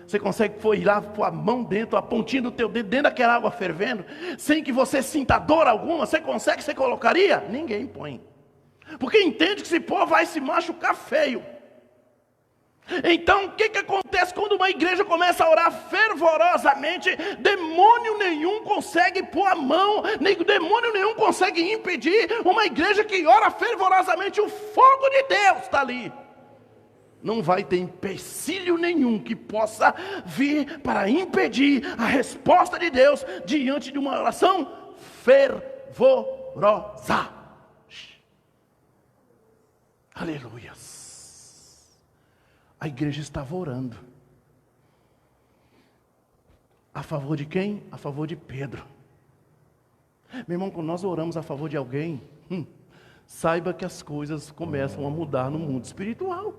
Você consegue ir lá, pôr a mão dentro, a pontinha do teu dedo dentro daquela água fervendo, sem que você sinta dor alguma? Você consegue, você colocaria? Ninguém põe. Porque entende que se pôr vai se machucar feio. Então o que acontece quando uma igreja começa a orar fervorosamente? Demônio nenhum consegue pôr a mão, nem demônio nenhum consegue impedir uma igreja que ora fervorosamente. O fogo de Deus está ali. Não vai ter empecilho nenhum que possa vir para impedir a resposta de Deus diante de uma oração fervorosa. Aleluias. A igreja estava orando. A favor de quem? A favor de Pedro. Meu irmão, quando nós oramos a favor de alguém, saiba que as coisas começam a mudar no mundo espiritual.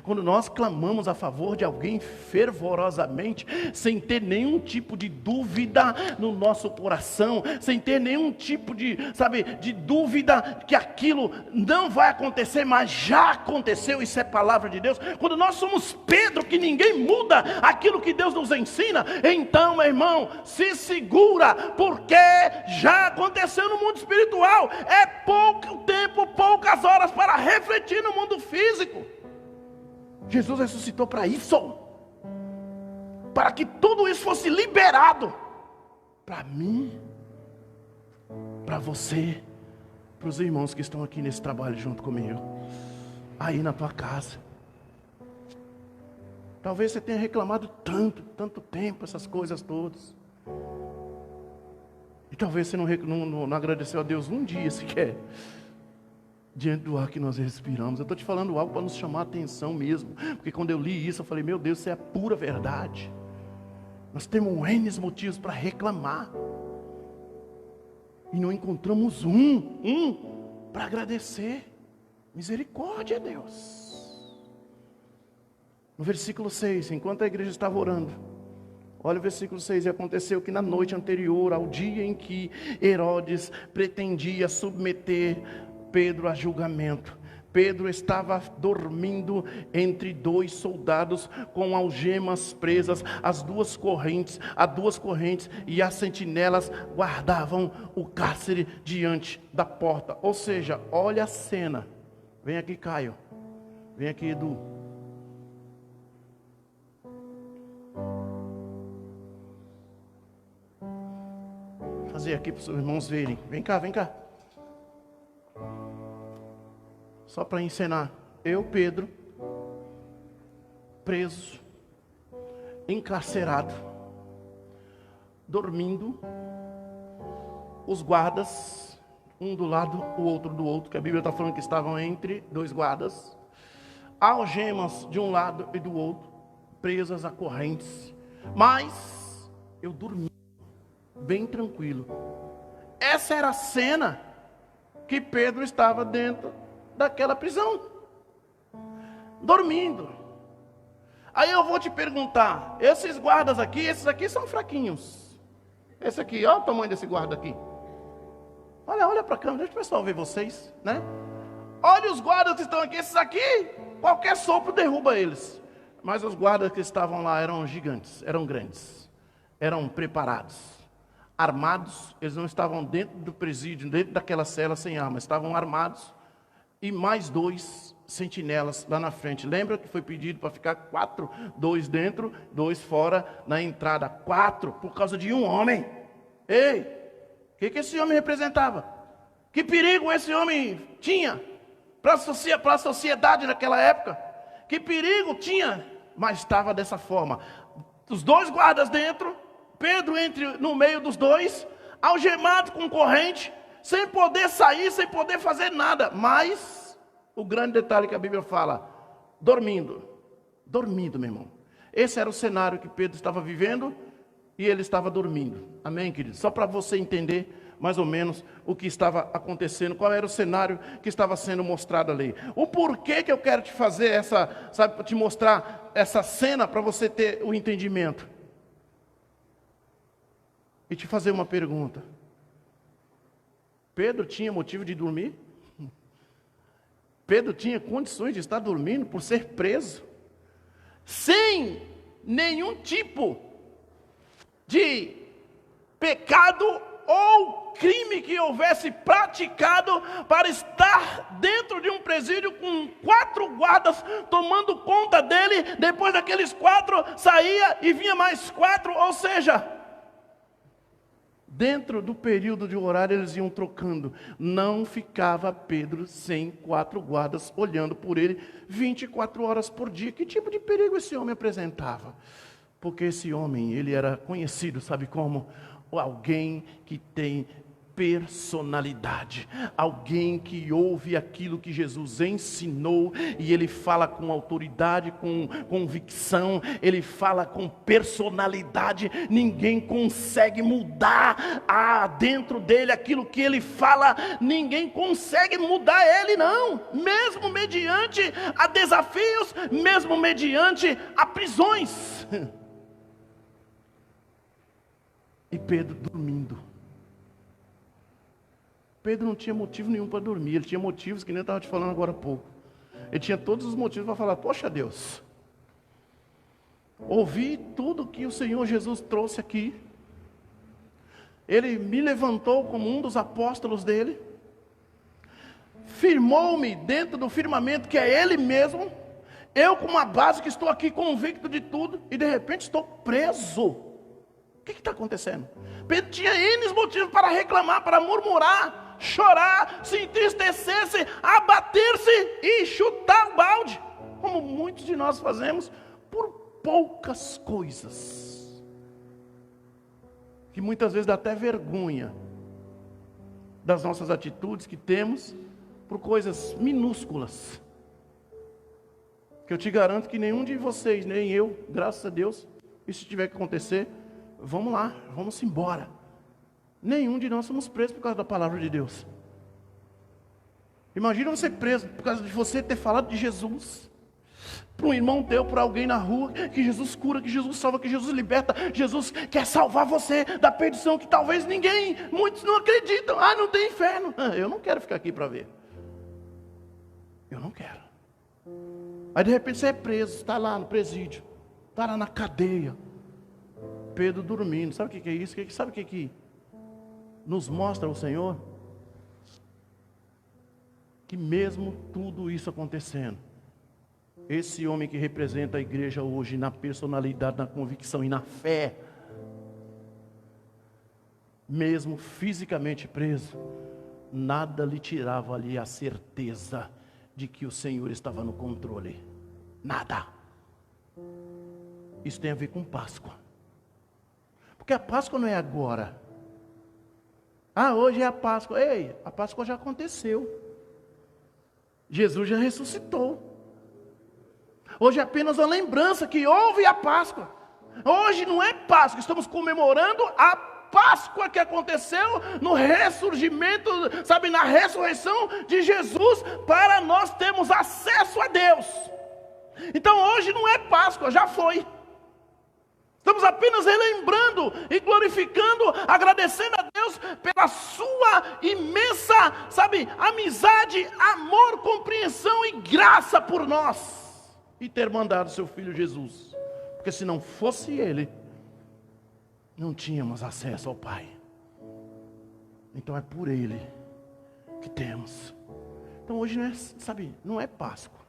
Quando nós clamamos a favor de alguém fervorosamente, sem ter nenhum tipo de dúvida no nosso coração, sem ter nenhum tipo de dúvida que aquilo não vai acontecer, mas já aconteceu, isso é palavra de Deus. Quando nós somos Pedro, que ninguém muda aquilo que Deus nos ensina, então, meu irmão, se segura, porque já aconteceu no mundo espiritual. É pouco tempo, poucas horas para refletir no mundo físico. Jesus ressuscitou para isso, para que tudo isso fosse liberado para mim, para você, para os irmãos que estão aqui nesse trabalho junto comigo, aí na tua casa. Talvez você tenha reclamado tanto tempo, essas coisas todas, e talvez você não agradeceu a Deus um dia sequer. diante do ar que nós respiramos. Eu estou te falando algo para nos chamar a atenção mesmo, porque quando eu li isso, eu falei, meu Deus, isso é a pura verdade. Nós temos N motivos para reclamar, e não encontramos um para agradecer. Misericórdia, Deus. No versículo 6, enquanto a igreja estava orando, olha o versículo 6, e aconteceu que na noite anterior ao dia em que Herodes pretendia submeter Pedro a julgamento, Pedro estava dormindo entre 2 soldados com algemas presas, as duas correntes e as sentinelas guardavam o cárcere diante da porta. Ou seja, olha a cena. Vem aqui, Caio. Vem aqui, Edu. Vou fazer aqui para os seus irmãos verem. Vem cá, vem cá. Só para encenar. Eu, Pedro, preso, encarcerado, dormindo, os guardas, um do lado, o outro do outro, que a Bíblia está falando que estavam entre 2 guardas, algemas de um lado e do outro, presas a correntes, mas eu dormi, bem tranquilo. Essa era a cena que Pedro estava dentro daquela prisão, dormindo. Aí eu vou te perguntar, esses guardas aqui, esses aqui são fraquinhos. Esse aqui, olha o tamanho desse guarda aqui. Olha para a câmera, deixa o pessoal ver vocês, né? Olha os guardas que estão aqui, esses aqui, qualquer sopro derruba eles. Mas os guardas que estavam lá eram gigantes, eram grandes, eram preparados, armados. Eles não estavam dentro do presídio, dentro daquela cela sem armas, estavam armados. E mais 2 sentinelas lá na frente. Lembra que foi pedido para ficar 4, 2 dentro, 2 fora na entrada. 4 por causa de um homem. Ei, o que esse homem representava? Que perigo esse homem tinha para a sociedade naquela época? Que perigo tinha? Mas estava dessa forma. Os 2 guardas dentro, Pedro no meio dos 2, algemado com corrente, sem poder sair, sem poder fazer nada. Mas o grande detalhe que a Bíblia fala, dormindo, meu irmão. Esse era o cenário que Pedro estava vivendo e ele estava dormindo. Amém, querido? Só para você entender mais ou menos o que estava acontecendo, qual era o cenário que estava sendo mostrado ali. O porquê que eu quero te fazer te mostrar essa cena para você ter o entendimento. E te fazer uma pergunta. Pedro tinha motivo de dormir? Pedro tinha condições de estar dormindo por ser preso, sem nenhum tipo de pecado ou crime que houvesse praticado, para estar dentro de um presídio com 4 guardas tomando conta dele. Depois daqueles 4 saía e vinha mais 4, ou seja, dentro do período de horário eles iam trocando. Não ficava Pedro sem 4 guardas olhando por ele 24 horas por dia. Que tipo de perigo esse homem apresentava? Porque esse homem, ele era conhecido, sabe como? Alguém que tem personalidade, alguém que ouve aquilo que Jesus ensinou e ele fala com autoridade, com convicção, ele fala com personalidade. Ninguém consegue mudar dentro dele aquilo que ele fala, ninguém consegue mudar ele, não, mesmo mediante a desafios, mesmo mediante a prisões. E Pedro dormindo. Pedro não tinha motivo nenhum para dormir. Ele tinha motivos que nem eu estava te falando agora há pouco. Ele tinha todos os motivos para falar: poxa Deus, ouvi tudo que o Senhor Jesus trouxe aqui. Ele me levantou como um dos apóstolos dele, firmou-me dentro do firmamento que é Ele mesmo. Eu, com uma base que estou aqui convicto de tudo, e de repente estou preso. O que está acontecendo? Pedro tinha N motivos para reclamar, para murmurar, chorar, se entristecer-se, abater-se e chutar o balde, como muitos de nós fazemos por poucas coisas, que muitas vezes dá até vergonha das nossas atitudes que temos por coisas minúsculas, que eu te garanto que nenhum de vocês, nem eu, graças a Deus, e se tiver que acontecer, vamos lá, vamos embora. Nenhum de nós somos presos por causa da palavra de Deus. Imagina você preso por causa de você ter falado de Jesus para um irmão teu, para alguém na rua, que Jesus cura, que Jesus salva, que Jesus liberta. Jesus quer salvar você da perdição que talvez muitos não acreditam. Ah, não tem inferno. Eu não quero ficar aqui para ver. Eu não quero. Aí de repente você é preso, está lá no presídio, está lá na cadeia. Pedro dormindo. Sabe o que é isso? Sabe o que nos mostra o Senhor? Que mesmo tudo isso acontecendo, esse homem que representa a igreja hoje na personalidade, na convicção e na fé, mesmo fisicamente preso, nada lhe tirava ali a certeza de que o Senhor estava no controle. Nada. Isso tem a ver com Páscoa. Porque a Páscoa não é agora. Ah, hoje é a Páscoa. Ei, a Páscoa já aconteceu. Jesus já ressuscitou. Hoje é apenas uma lembrança que houve a Páscoa. Hoje não é Páscoa, estamos comemorando a Páscoa que aconteceu no ressurgimento, sabe, na ressurreição de Jesus, para nós termos acesso a Deus. Então hoje não é Páscoa, já foi. Estamos apenas relembrando e glorificando, agradecendo a Deus pela sua imensa, sabe, amizade, amor, compreensão e graça por nós. E ter mandado seu Filho Jesus. Porque se não fosse Ele, não tínhamos acesso ao Pai. Então é por Ele que temos. Então hoje não é, sabe, não é Páscoa.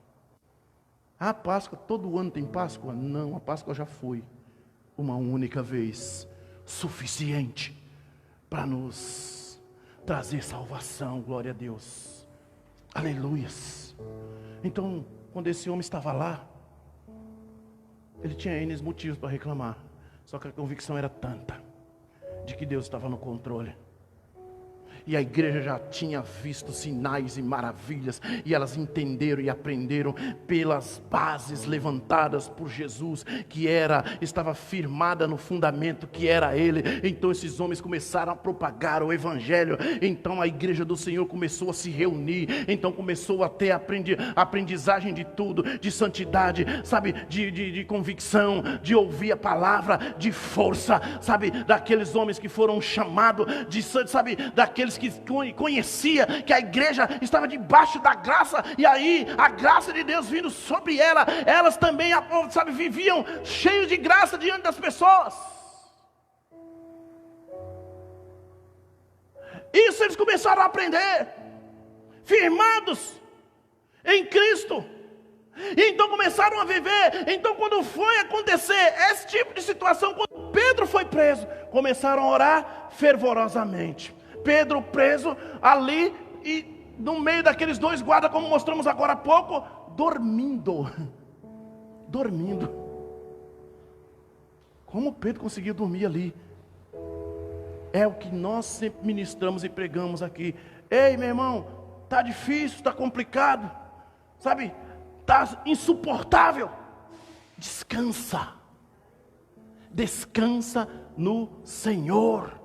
A Páscoa, todo ano tem Páscoa? Não, a Páscoa já foi. Uma única vez, suficiente para nos trazer salvação, glória a Deus, aleluias. Então, quando esse homem estava lá, ele tinha N motivos para reclamar, só que a convicção era tanta, de que Deus estava no controle. E a igreja já tinha visto sinais e maravilhas, e elas entenderam e aprenderam pelas bases levantadas por Jesus, que estava firmada no fundamento que era Ele. Então esses homens começaram a propagar o Evangelho. Então a igreja do Senhor começou a se reunir. Então começou a ter aprendizagem de tudo, de santidade, sabe, de convicção, de ouvir a palavra, de força, sabe, daqueles homens que foram chamados, sabe, daqueles que conhecia que a igreja estava debaixo da graça, e aí a graça de Deus vindo sobre elas também, sabe, viviam cheios de graça diante das pessoas. Isso eles começaram a aprender, firmados em Cristo. E então começaram a viver. Então quando foi acontecer esse tipo de situação, quando Pedro foi preso, começaram a orar fervorosamente. Pedro preso ali, e no meio daqueles dois guardas, como mostramos agora há pouco, dormindo. Como Pedro conseguiu dormir ali? É o que nós sempre ministramos e pregamos aqui. Ei, meu irmão, está difícil, está complicado, sabe, está insuportável. Descansa no Senhor.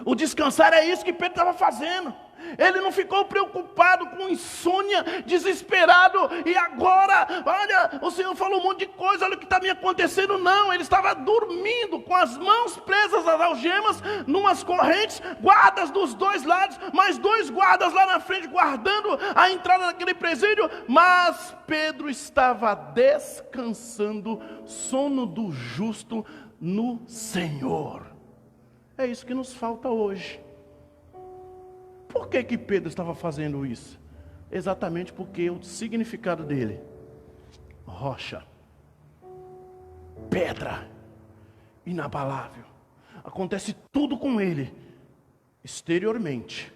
O descansar é isso que Pedro estava fazendo. Ele não ficou preocupado com insônia, desesperado, e agora, olha, o Senhor falou um monte de coisa, olha o que está me acontecendo. Não, ele estava dormindo, com as mãos presas às algemas, numas correntes, guardas dos dois lados, mais dois guardas lá na frente, guardando a entrada daquele presídio. Mas Pedro estava descansando, sono do justo no Senhor. É isso que nos falta hoje. Por que Pedro estava fazendo isso? Exatamente porque o significado dele: rocha, pedra, inabalável. Acontece tudo com ele, exteriormente,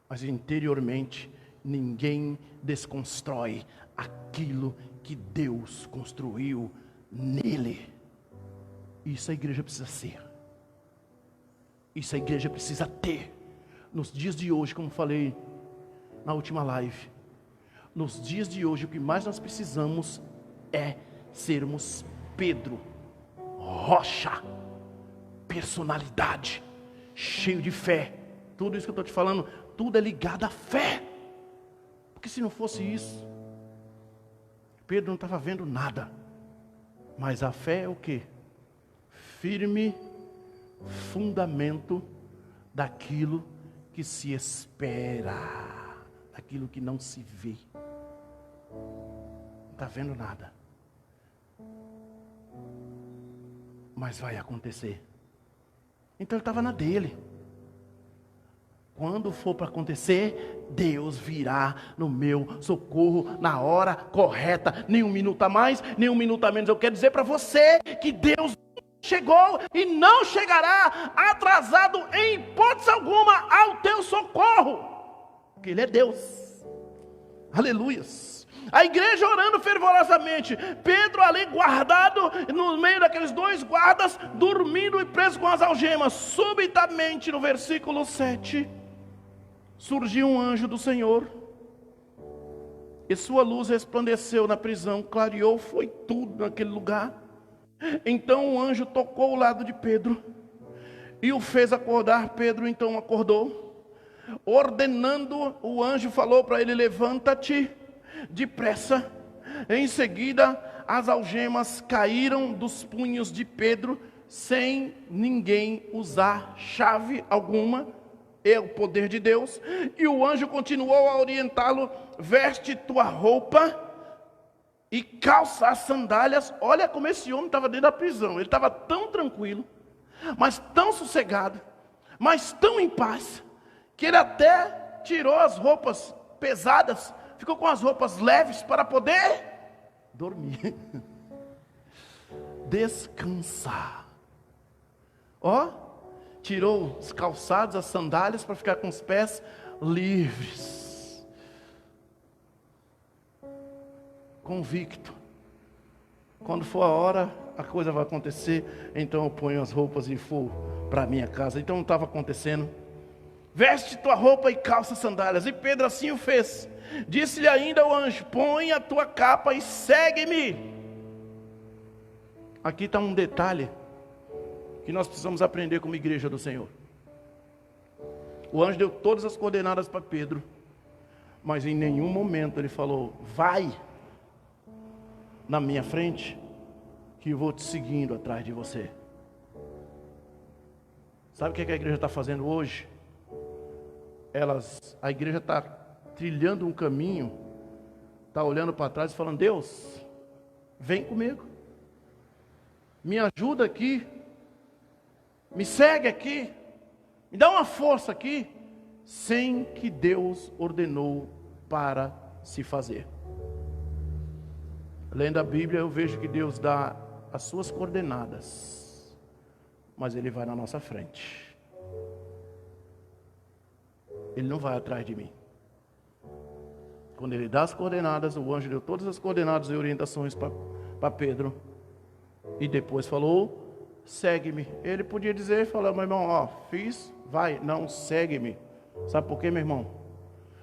mas interiormente ninguém desconstrói aquilo que Deus construiu nele. Isso a igreja precisa ser. Isso a igreja precisa ter. Nos dias de hoje, como falei na última live. Nos dias de hoje, o que mais nós precisamos é sermos Pedro, rocha, personalidade, cheio de fé. Tudo isso que eu estou te falando, tudo é ligado à fé. Porque se não fosse isso, Pedro não estava vendo nada. Mas a fé é o quê? Firme fundamento daquilo que se espera, daquilo que não se vê. Não está vendo nada. Mas vai acontecer. Então ele estava na dele. Quando for para acontecer, Deus virá no meu socorro na hora correta. Nem um minuto a mais, nem um minuto a menos. Eu quero dizer para você que Deus chegou e não chegará atrasado em hipótese alguma ao teu socorro. Porque Ele é Deus. Aleluias. A igreja orando fervorosamente, Pedro ali guardado no meio daqueles dois guardas, dormindo e preso com as algemas. Subitamente no versículo 7, surgiu um anjo do Senhor, e sua luz resplandeceu na prisão, clareou, foi tudo naquele lugar. Então o anjo tocou o lado de Pedro, e o fez acordar. Pedro então acordou, ordenando, o anjo falou para ele: levanta-te depressa. Em seguida as algemas caíram dos punhos de Pedro, sem ninguém usar chave alguma. É o poder de Deus. E o anjo continuou a orientá-lo: veste tua roupa e calça as sandálias. Olha como esse homem estava dentro da prisão. Ele estava tão tranquilo, mas tão sossegado, mas tão em paz, que ele até tirou as roupas pesadas, ficou com as roupas leves para poder dormir, descansar. Tirou os calçados, as sandálias, para ficar com os pés livres, convicto. Quando for a hora, a coisa vai acontecer, então eu ponho as roupas e vou para a minha casa. Então não estava acontecendo. Veste tua roupa e calça sandálias. E Pedro assim o fez. Disse-lhe ainda o anjo: põe a tua capa e segue-me. Aqui está um detalhe que nós precisamos aprender como igreja do Senhor. O anjo deu todas as coordenadas para Pedro, mas em nenhum momento ele falou: vai na minha frente, que eu vou te seguindo atrás de você. Sabe o que a igreja está fazendo hoje? A igreja está trilhando um caminho, está olhando para trás e falando: Deus, vem comigo, me ajuda aqui, me segue aqui, me dá uma força aqui, sem que Deus ordenou para se fazer. Lendo a Bíblia, eu vejo que Deus dá as suas coordenadas, mas Ele vai na nossa frente. Ele não vai atrás de mim. Quando Ele dá as coordenadas, o anjo deu todas as coordenadas e orientações para Pedro, e depois falou: segue-me. Ele podia dizer, falar: meu irmão, fiz, vai. Não, segue-me. Sabe por quê, meu irmão?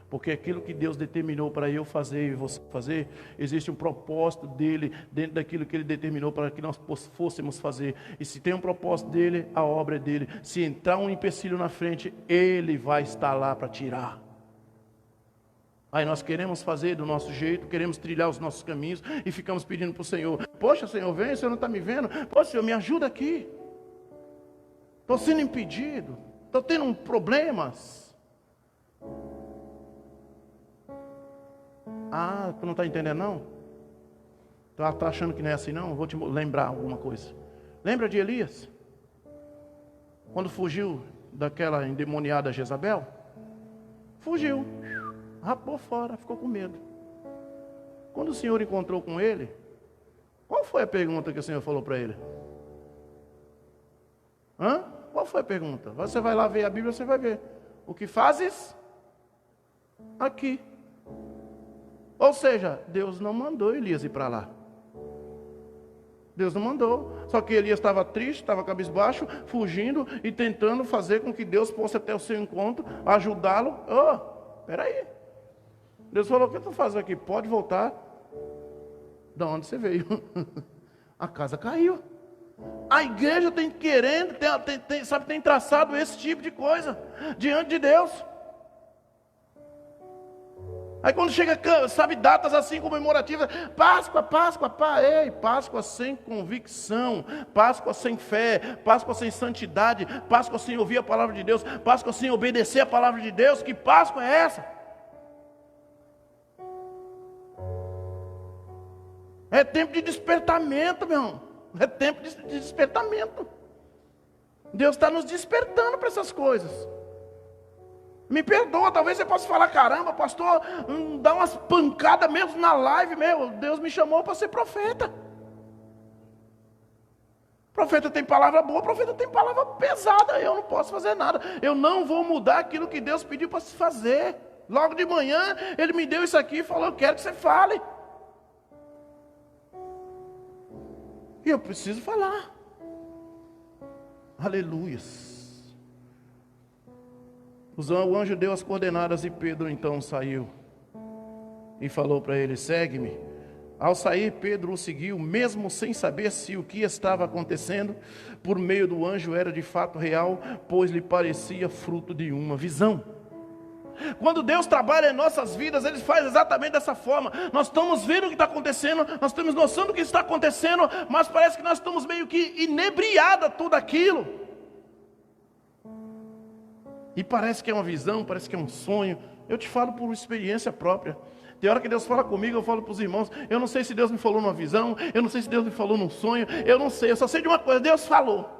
Porque aquilo que Deus determinou para eu fazer e você fazer, existe um propósito dele dentro daquilo que Ele determinou para que nós fôssemos fazer. E se tem um propósito dele, a obra é dele. Se entrar um empecilho na frente, Ele vai estar lá para tirar. Aí nós queremos fazer do nosso jeito, queremos trilhar os nossos caminhos e ficamos pedindo para o Senhor: poxa, Senhor, vem, o Senhor não está me vendo? Poxa, Senhor, me ajuda aqui. Estou sendo impedido, estou tendo problemas. Tu não está entendendo não? Está achando que não é assim não? Vou te lembrar alguma coisa. Lembra de Elias? Quando fugiu daquela endemoniada Jezabel? Fugiu, rapou fora, ficou com medo. Quando o Senhor encontrou com ele, qual foi a pergunta que o Senhor falou para ele? Qual foi a pergunta? Você vai lá ver a Bíblia, você vai ver. O que fazes aqui? Ou seja, Deus não mandou Elias ir para lá. Deus não mandou. Só que Elias estava triste, estava cabisbaixo, fugindo e tentando fazer com que Deus fosse até o seu encontro, ajudá-lo. Espera aí. Deus falou: o que tu faz aqui? Pode voltar da onde você veio. A casa caiu. A igreja tem querendo, tem traçado esse tipo de coisa diante de Deus. Aí quando chega, sabe, datas assim comemorativas, Páscoa, ei, Páscoa sem convicção, Páscoa sem fé, Páscoa sem santidade, Páscoa sem ouvir a palavra de Deus, Páscoa sem obedecer a palavra de Deus. Que Páscoa é essa? É tempo de despertamento, meu irmão. É tempo de despertamento. Deus está nos despertando para essas coisas. Me perdoa, talvez você possa falar: caramba, pastor, dá umas pancadas mesmo na live, meu. Deus me chamou para ser profeta. Profeta tem palavra boa, profeta tem palavra pesada. Eu não posso fazer nada. Eu não vou mudar aquilo que Deus pediu para se fazer. Logo de manhã, Ele me deu isso aqui e falou: eu quero que você fale. E eu preciso falar. Aleluias. O anjo deu as coordenadas e Pedro então saiu e falou para ele: segue-me. Ao sair, Pedro o seguiu, mesmo sem saber se o que estava acontecendo por meio do anjo era de fato real, pois lhe parecia fruto de uma visão. Quando Deus trabalha em nossas vidas, Ele faz exatamente dessa forma. Nós estamos vendo o que está acontecendo, nós temos noção do que está acontecendo, mas parece que nós estamos meio que inebriados a tudo aquilo. E parece que é uma visão, parece que é um sonho. Eu te falo por experiência própria. Tem hora que Deus fala comigo, eu falo para os irmãos: eu não sei se Deus me falou numa visão, eu não sei se Deus me falou num sonho, eu não sei, eu só sei de uma coisa: Deus falou.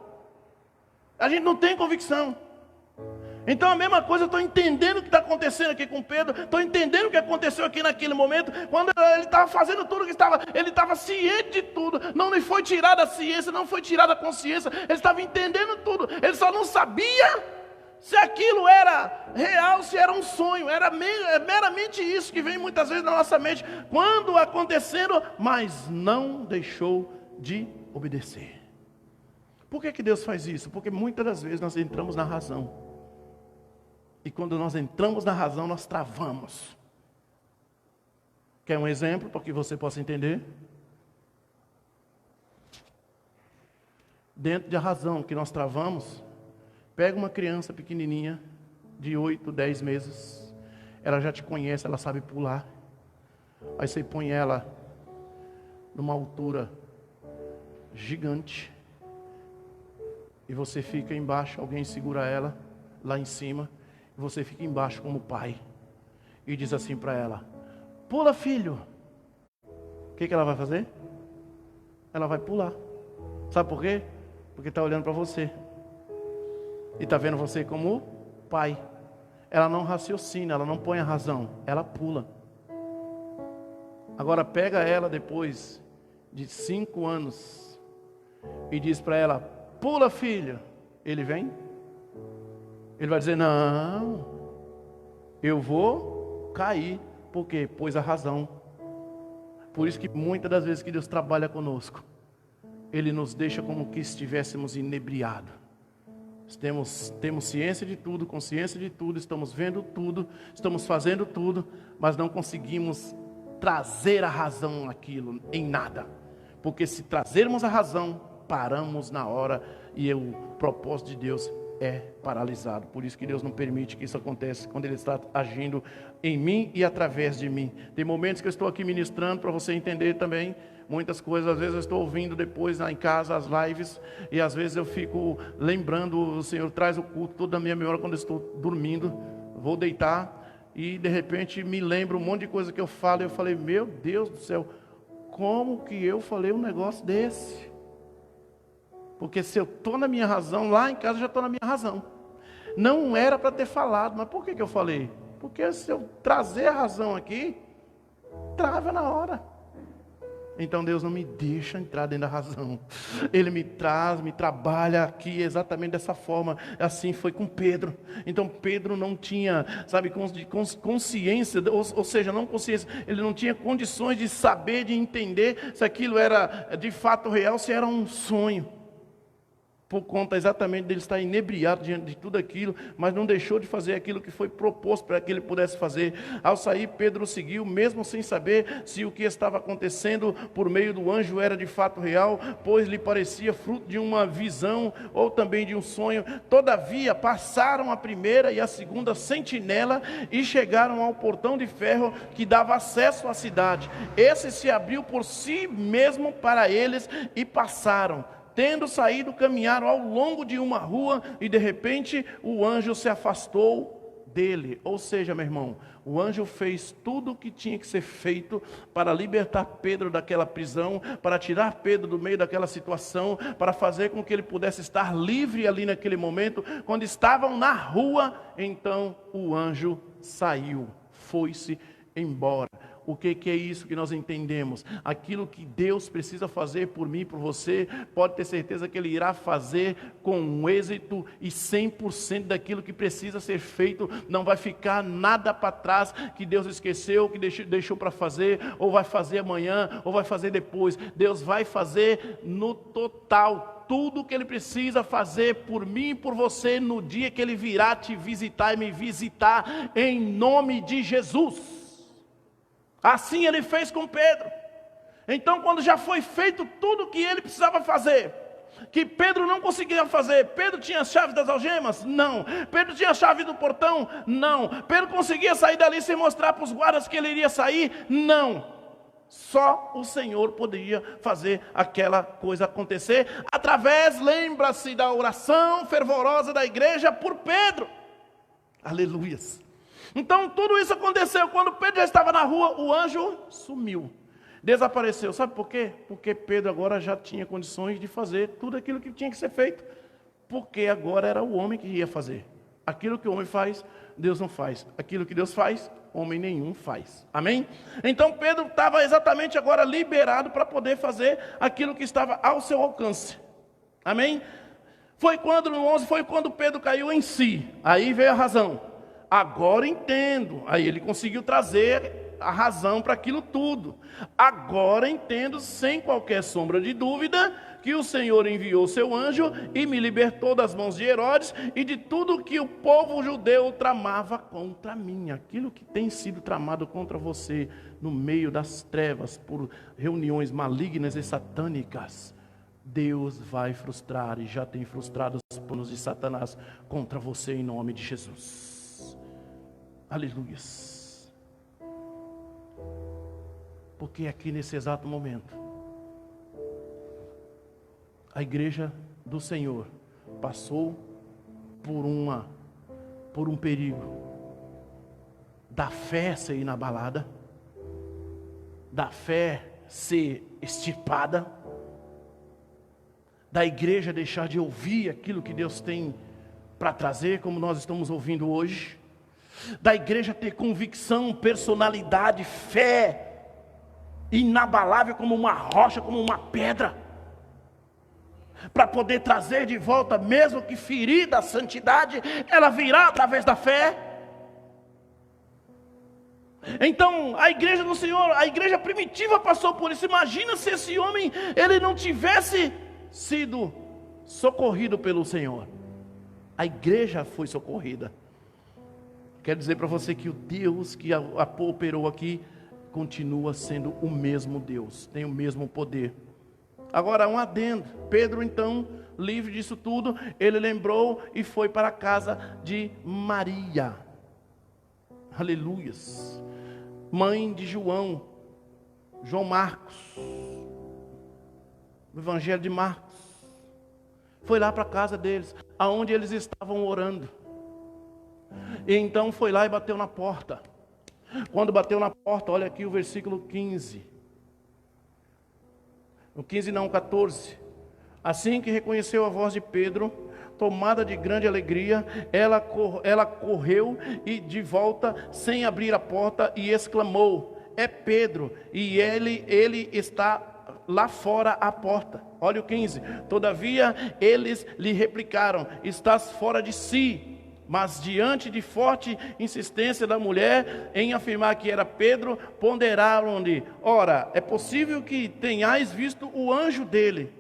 A gente não tem convicção. Então a mesma coisa, eu estou entendendo o que está acontecendo aqui com Pedro, estou entendendo o que aconteceu aqui naquele momento, quando ele estava fazendo tudo que estava, ele estava ciente de tudo, não lhe foi tirada a ciência, não foi tirada a consciência, ele estava entendendo tudo, ele só não sabia se aquilo era real, se era um sonho. Era meramente isso que vem muitas vezes na nossa mente, quando aconteceram, mas não deixou de obedecer. Por que Deus faz isso? Porque muitas das vezes nós entramos na razão. E quando nós entramos na razão, nós travamos. Quer um exemplo para que você possa entender? Dentro da razão que nós travamos, pega uma criança pequenininha, de 8, 10 meses. Ela já te conhece, ela sabe pular. Aí você põe ela numa altura gigante. E você fica embaixo, alguém segura ela lá em cima. Você fica embaixo como pai e diz assim para ela: pula, filho. O que ela vai fazer? Ela vai pular. Sabe por quê? Porque está olhando para você e está vendo você como pai. Ela não raciocina, ela não põe a razão, ela pula. Agora pega ela depois de 5 anos e diz para ela: pula, filho. Ele vem? Ele vai dizer: não, eu vou cair. Por quê? Pois a razão. Por isso que muitas das vezes que Deus trabalha conosco, Ele nos deixa como que estivéssemos inebriados. Temos ciência de tudo, consciência de tudo, estamos vendo tudo, estamos fazendo tudo, mas não conseguimos trazer a razão naquilo, em nada. Porque se trazermos a razão, paramos na hora e o propósito de Deus é paralisado. Por isso que Deus não permite que isso aconteça quando Ele está agindo em mim e através de mim. Tem momentos que eu estou aqui ministrando para você entender também muitas coisas. Às vezes eu estou ouvindo depois lá em casa as lives e às vezes eu fico lembrando, o Senhor traz o culto toda a minha memória quando eu estou dormindo, vou deitar e de repente me lembro um monte de coisa que eu falo e eu falei: meu Deus do céu, como que eu falei um negócio desse? Porque se eu estou na minha razão, lá em casa eu já estou na minha razão. Não era para ter falado, mas por que eu falei? Porque se eu trazer a razão aqui, trava na hora. Então Deus não me deixa entrar dentro da razão. Ele me traz, me trabalha aqui exatamente dessa forma. Assim foi com Pedro. Então Pedro não tinha, sabe, consciência, ou seja, não consciência. Ele não tinha condições de saber, de entender se aquilo era de fato real, se era um sonho. por conta exatamente dele estar inebriado diante de tudo aquilo, mas não deixou de fazer aquilo que foi proposto para que ele pudesse fazer. Ao sair, Pedro o seguiu, mesmo sem saber se o que estava acontecendo por meio do anjo era de fato real, pois lhe parecia fruto de uma visão ou também de um sonho. Todavia, passaram a primeira e a segunda sentinela e chegaram ao portão de ferro que dava acesso à cidade. Esse se abriu por si mesmo para eles e passaram. Tendo saído, caminharam ao longo de uma rua e de repente o anjo se afastou dele. Ou seja, meu irmão, o anjo fez tudo o que tinha que ser feito para libertar Pedro daquela prisão, para tirar Pedro do meio daquela situação, para fazer com que ele pudesse estar livre ali naquele momento. Quando estavam na rua, então o anjo saiu, foi-se embora. O que é isso que nós entendemos? Aquilo que Deus precisa fazer por mim e por você, pode ter certeza que Ele irá fazer com êxito e 100% daquilo que precisa ser feito. Não vai ficar nada para trás que Deus esqueceu, que deixou para fazer, ou vai fazer amanhã, ou vai fazer depois. Deus vai fazer no total tudo o que Ele precisa fazer por mim e por você no dia que Ele virá te visitar e me visitar, em nome de Jesus. Assim Ele fez com Pedro. Então, quando já foi feito tudo o que ele precisava fazer, que Pedro não conseguia fazer, Pedro tinha as chaves das algemas? Não. Pedro tinha a chave do portão? Não. Pedro conseguia sair dali sem mostrar para os guardas que ele iria sair? Não. Só o Senhor poderia fazer aquela coisa acontecer, através, lembra-se da oração fervorosa da igreja por Pedro. Aleluias. Então tudo isso aconteceu, quando Pedro já estava na rua, o anjo sumiu, desapareceu. Sabe por quê? Porque Pedro agora já tinha condições de fazer tudo aquilo que tinha que ser feito, porque agora era o homem que ia fazer. Aquilo que o homem faz, Deus não faz. Aquilo que Deus faz, homem nenhum faz. Amém? Então Pedro estava exatamente agora liberado para poder fazer aquilo que estava ao seu alcance. Amém? Foi quando, no 11, foi quando Pedro caiu em si. Aí veio a razão. Agora entendo. Aí ele conseguiu trazer a razão para aquilo tudo. Agora entendo, sem qualquer sombra de dúvida, que o Senhor enviou seu anjo e me libertou das mãos de Herodes e de tudo que o povo judeu tramava contra mim. Aquilo que tem sido tramado contra você no meio das trevas, por reuniões malignas e satânicas, Deus vai frustrar e já tem frustrado os planos de Satanás contra você em nome de Jesus. Aleluias. Porque aqui nesse exato momento, a igreja do Senhor passou por um perigo da fé ser inabalada, da fé ser extirpada, da igreja deixar de ouvir aquilo que Deus tem para trazer, como nós estamos ouvindo hoje, da igreja ter convicção, personalidade, fé inabalável como uma rocha, como uma pedra, para poder trazer de volta, mesmo que ferida, a santidade, ela virá através da fé. Então a igreja do Senhor, a igreja primitiva passou por isso. Imagina se esse homem, ele não tivesse sido socorrido pelo Senhor. A igreja foi socorrida. Quero dizer para você que o Deus que a operou aqui continua sendo o mesmo Deus, tem o mesmo poder. Agora um adendo, Pedro então, livre disso tudo, ele lembrou e foi para a casa de Maria. Aleluias. Mãe de João Marcos, o Evangelho de Marcos. Foi lá para a casa deles, aonde eles estavam orando. E então foi lá e bateu na porta. Quando bateu na porta, olha aqui o versículo 15. No 15 não, 14. Assim que reconheceu a voz de Pedro, tomada de grande alegria, ela correu e de volta, sem abrir a porta, e exclamou: é Pedro, e ele está lá fora à porta. Olha o 15. Todavia eles lhe replicaram: estás fora de si. Mas diante de forte insistência da mulher em afirmar que era Pedro, ponderaram-lhe: ora, é possível que tenhais visto o anjo dele.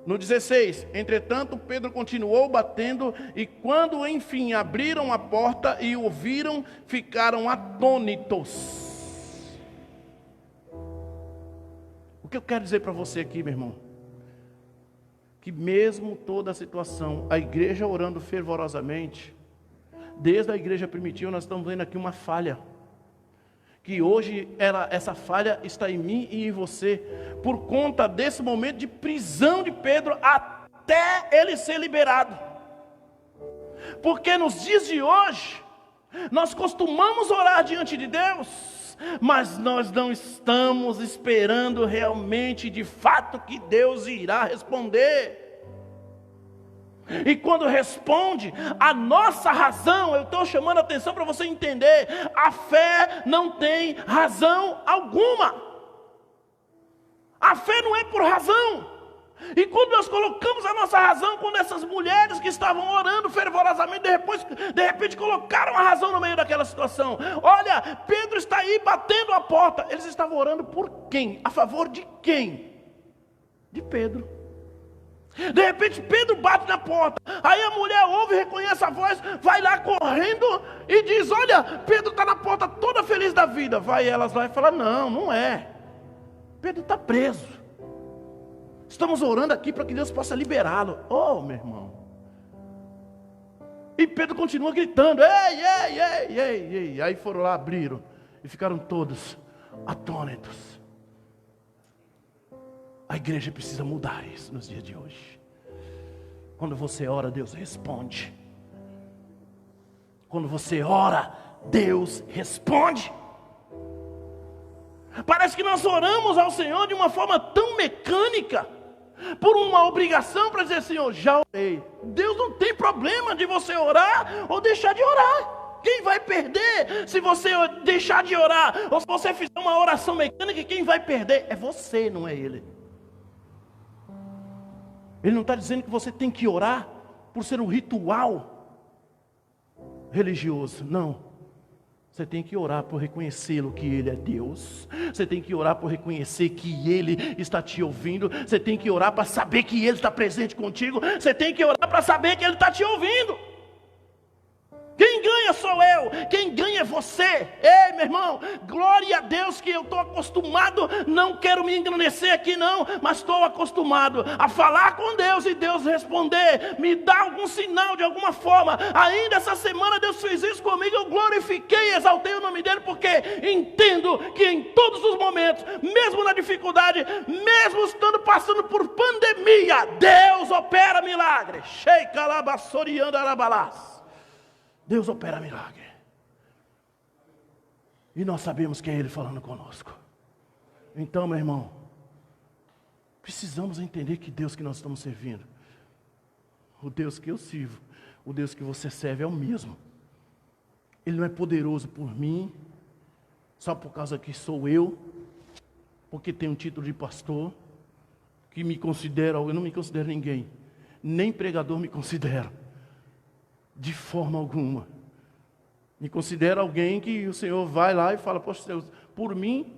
No 16, entretanto Pedro continuou batendo, e quando enfim abriram a porta e o viram, ficaram atônitos. O que eu quero dizer para você aqui, meu irmão? Que mesmo toda a situação, a igreja orando fervorosamente, desde a igreja primitiva nós estamos vendo aqui uma falha. Que hoje essa falha está em mim e em você, por conta desse momento de prisão de Pedro, até ele ser liberado. Porque nos dias de hoje, nós costumamos orar diante de Deus, mas nós não estamos esperando realmente, de fato, que Deus irá responder. E quando responde, a nossa razão, eu estou chamando a atenção para você entender, a fé não tem razão alguma. A fé não é por razão. E quando nós colocamos a nossa razão, quando essas mulheres que estavam orando fervorosamente, de repente colocaram a razão no meio daquela situação. Olha, Pedro está aí batendo a porta. Eles estavam orando por quem? A favor de quem? De Pedro. De repente Pedro bate na porta, aí a mulher ouve, reconhece a voz, vai lá correndo e diz: olha, Pedro está na porta toda feliz da vida. Vai elas lá e fala: não, não é, Pedro está preso, estamos orando aqui para que Deus possa liberá-lo. Oh, meu irmão. E Pedro continua gritando: ei, ei, ei, ei, ei. Aí foram lá, abriram e ficaram todos atônitos. A igreja precisa mudar isso nos dias de hoje. Quando você ora, Deus responde. Quando você ora, Deus responde. Parece que nós oramos ao Senhor de uma forma tão mecânica, por uma obrigação, para dizer: Senhor, já orei. Deus não tem problema de você orar ou deixar de orar. Quem vai perder se você deixar de orar? Ou se você fizer uma oração mecânica, quem vai perder é você, não é Ele. Ele não está dizendo que você tem que orar por ser um ritual religioso. Não. Você tem que orar por reconhecê-lo que Ele é Deus. Você tem que orar por reconhecer que Ele está te ouvindo. Você tem que orar para saber que Ele está presente contigo. Você tem que orar para saber que Ele está te ouvindo. Quem ganha sou eu, quem ganha é você. Ei, meu irmão, glória a Deus que eu estou acostumado, não quero me engrandecer aqui não, mas estou acostumado a falar com Deus e Deus responder, me dar algum sinal de alguma forma. Ainda essa semana Deus fez isso comigo, eu glorifiquei e exaltei o nome dEle, porque entendo que em todos os momentos, mesmo na dificuldade, mesmo estando passando por pandemia, Deus opera milagres. Sheika labassorianda alabalás. Deus opera milagre. E nós sabemos que é Ele falando conosco. Então, meu irmão, precisamos entender que Deus que nós estamos servindo, o Deus que eu sirvo, o Deus que você serve é o mesmo. Ele não é poderoso por mim, só por causa que sou eu, porque tenho um título de pastor, que me considera, eu não me considero ninguém, nem pregador me considero. De forma alguma. Me considero alguém que o Senhor vai lá e fala: poxa Deus, por mim,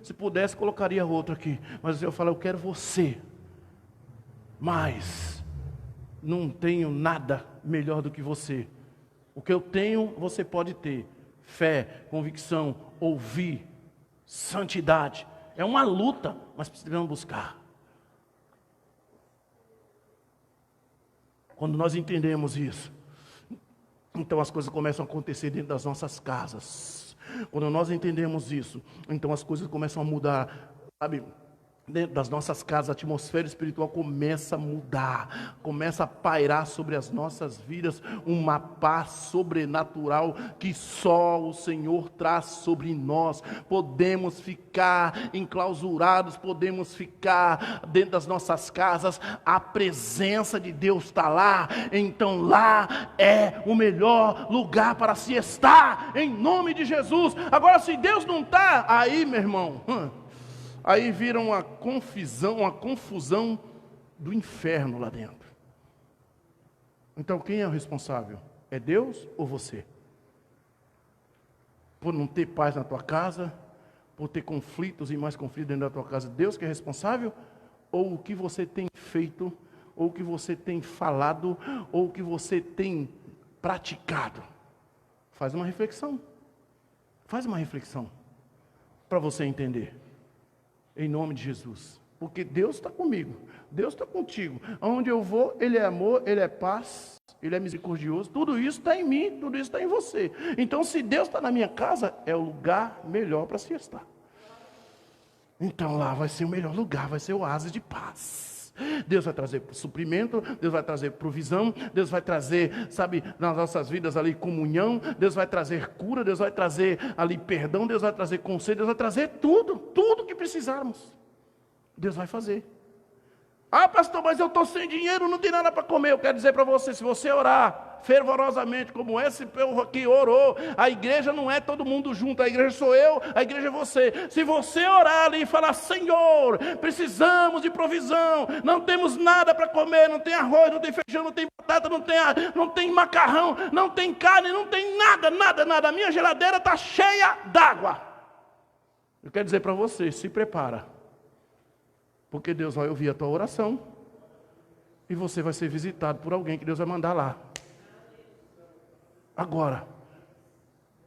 se pudesse colocaria outro aqui. Mas o Senhor fala: eu quero você. Mas não tenho nada melhor do que você. O que eu tenho, você pode ter. Fé, convicção, ouvir, santidade. É uma luta, mas precisamos buscar. Quando nós entendemos isso, então as coisas começam a acontecer dentro das nossas casas. Quando nós entendemos isso, então as coisas começam a mudar, sabe? Dentro das nossas casas, a atmosfera espiritual começa a mudar, começa a pairar sobre as nossas vidas uma paz sobrenatural que só o Senhor traz sobre nós. Podemos ficar enclausurados, podemos ficar dentro das nossas casas, a presença de Deus está lá, então lá é o melhor lugar para se estar, em nome de Jesus. Agora, se Deus não está aí, meu irmão, aí vira uma confusão do inferno lá dentro. Então quem é o responsável? É Deus ou você? Por não ter paz na tua casa, por ter conflitos e mais conflitos dentro da tua casa, Deus que é responsável? ou o que você tem feito, ou o que você tem falado, ou o que você tem praticado? Faz uma reflexão. Faz uma reflexão. Para você entender. Em nome de Jesus. Porque Deus está comigo. Deus está contigo. Aonde eu vou, Ele é amor, Ele é paz, Ele é misericordioso. Tudo isso está em mim, tudo isso está em você. Então, se Deus está na minha casa, é o lugar melhor para se estar. Então, lá vai ser o melhor lugar, vai ser o oásis de paz. Deus vai trazer suprimento, Deus vai trazer provisão, Deus vai trazer, sabe, nas nossas vidas ali comunhão, Deus vai trazer cura, Deus vai trazer ali perdão, Deus vai trazer conselho, Deus vai trazer tudo que precisarmos. Deus vai fazer. Ah, pastor, mas eu estou sem dinheiro, não tem nada para comer. Eu quero dizer para você, se você orar fervorosamente, como esse povo aqui orou, a igreja não é todo mundo junto, a igreja sou eu, a igreja é você. Se você orar ali e falar, Senhor, precisamos de provisão, não temos nada para comer, não tem arroz, não tem feijão, não tem batata, não tem macarrão, não tem carne, não tem nada. A minha geladeira está cheia d'água. Eu quero dizer para você, se prepara. Porque Deus vai ouvir a tua oração. E você vai ser visitado por alguém que Deus vai mandar lá. Agora,